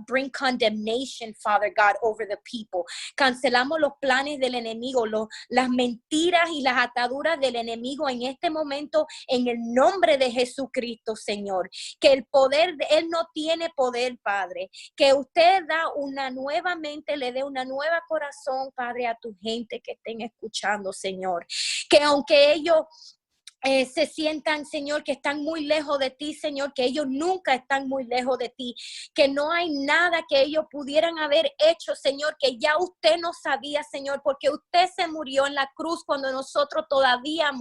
bring condemnation, Father God, over the people. Cancelamos los planes del enemigo, las mentiras y las ataduras del enemigo en este momento, en el nombre de Jesucristo, Señor. Que el poder, Él no tiene poder, Padre. Que usted le dé una nueva corazón, Padre, a tu gente que estén escuchando, Señor. Que aunque ellos se sientan, Señor, que están muy lejos de ti, Señor, que ellos nunca están muy lejos de ti, que no hay nada que ellos pudieran haber hecho, Señor, que ya usted no sabía, Señor, porque usted se murió en la cruz cuando nosotros todavía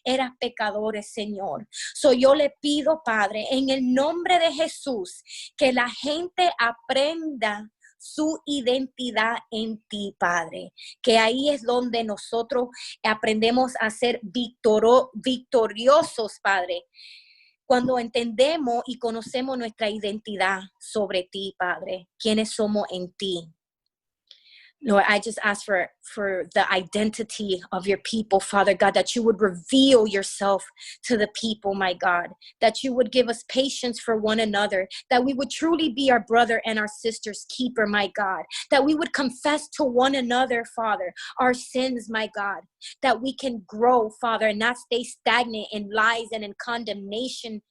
éramos pecadores, Señor. So yo le pido, Padre, en el nombre de Jesús, que la gente aprenda su identidad en ti, Padre, que ahí es donde nosotros aprendemos a ser victoriosos, Padre, cuando entendemos y conocemos nuestra identidad sobre ti, Padre, quiénes somos en ti. Lord, I just ask for the identity of your people, Father God, that you would reveal yourself to the people, my God, that you would give us patience for one another, that we would truly be our brother and our sister's keeper, my God, that we would confess to one another, Father, our sins, my God, that we can grow, Father, and not stay stagnant in lies and in condemnation,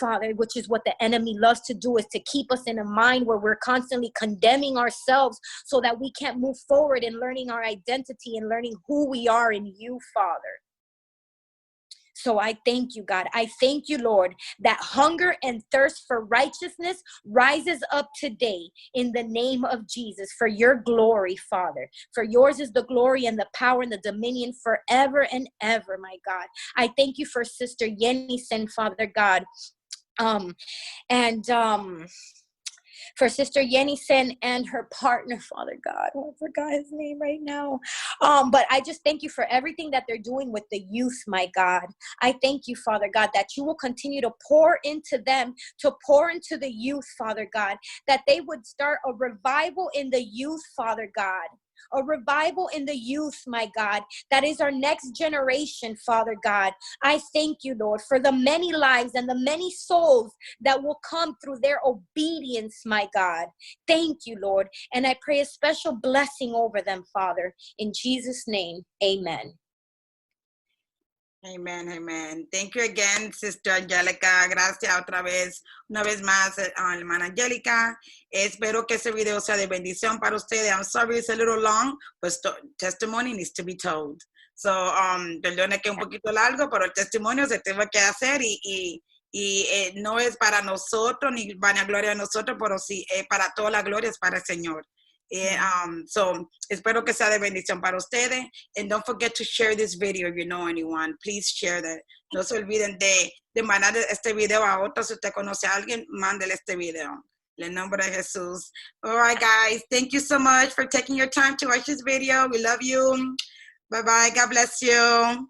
Father, which is what the enemy loves to do, is to keep us in a mind where we're constantly condemning ourselves so that we can't move forward in learning our identity and learning who we are in you, Father. So I thank you, God. I thank you, Lord, that hunger and thirst for righteousness rises up today in the name of Jesus for your glory, Father. For yours is the glory and the power and the dominion forever and ever, my God. I thank you for Sister Yenisen, Father God. For Sister Yenisen and her partner, Father God. Oh, I forgot his name right now. But I just thank you for everything that they're doing with the youth, my God. I thank you, Father God, that you will continue to pour into them, to pour into the youth, Father God, that they would start a revival in the youth, Father God. A revival in the youth, my God. That is our next generation, Father God. I thank you, Lord, for the many lives and the many souls that will come through their obedience, my God. Thank you, Lord. And I pray a special blessing over them, Father. In Jesus' name, amen. Amen, amen. Thank you again, Sister Angelica. Gracias una vez más, hermana Angelica. Espero que este video sea de bendición para ustedes. I'm sorry it's a little long, but testimony needs to be told. So, perdone que es un poquito largo, pero el testimonio se tiene que hacer y no es para nosotros, ni vanagloria de nosotros, pero sí, para toda la gloria es para el Señor. So, espero que sea de bendición para ustedes. And don't forget to share this video if you know anyone. Please share that. No se olviden de mandar este video a otros. Si usted conoce a alguien, mándele este video. En el nombre de Jesús. All right, guys. Thank you so much for taking your time to watch this video. We love you. Bye-bye. God bless you.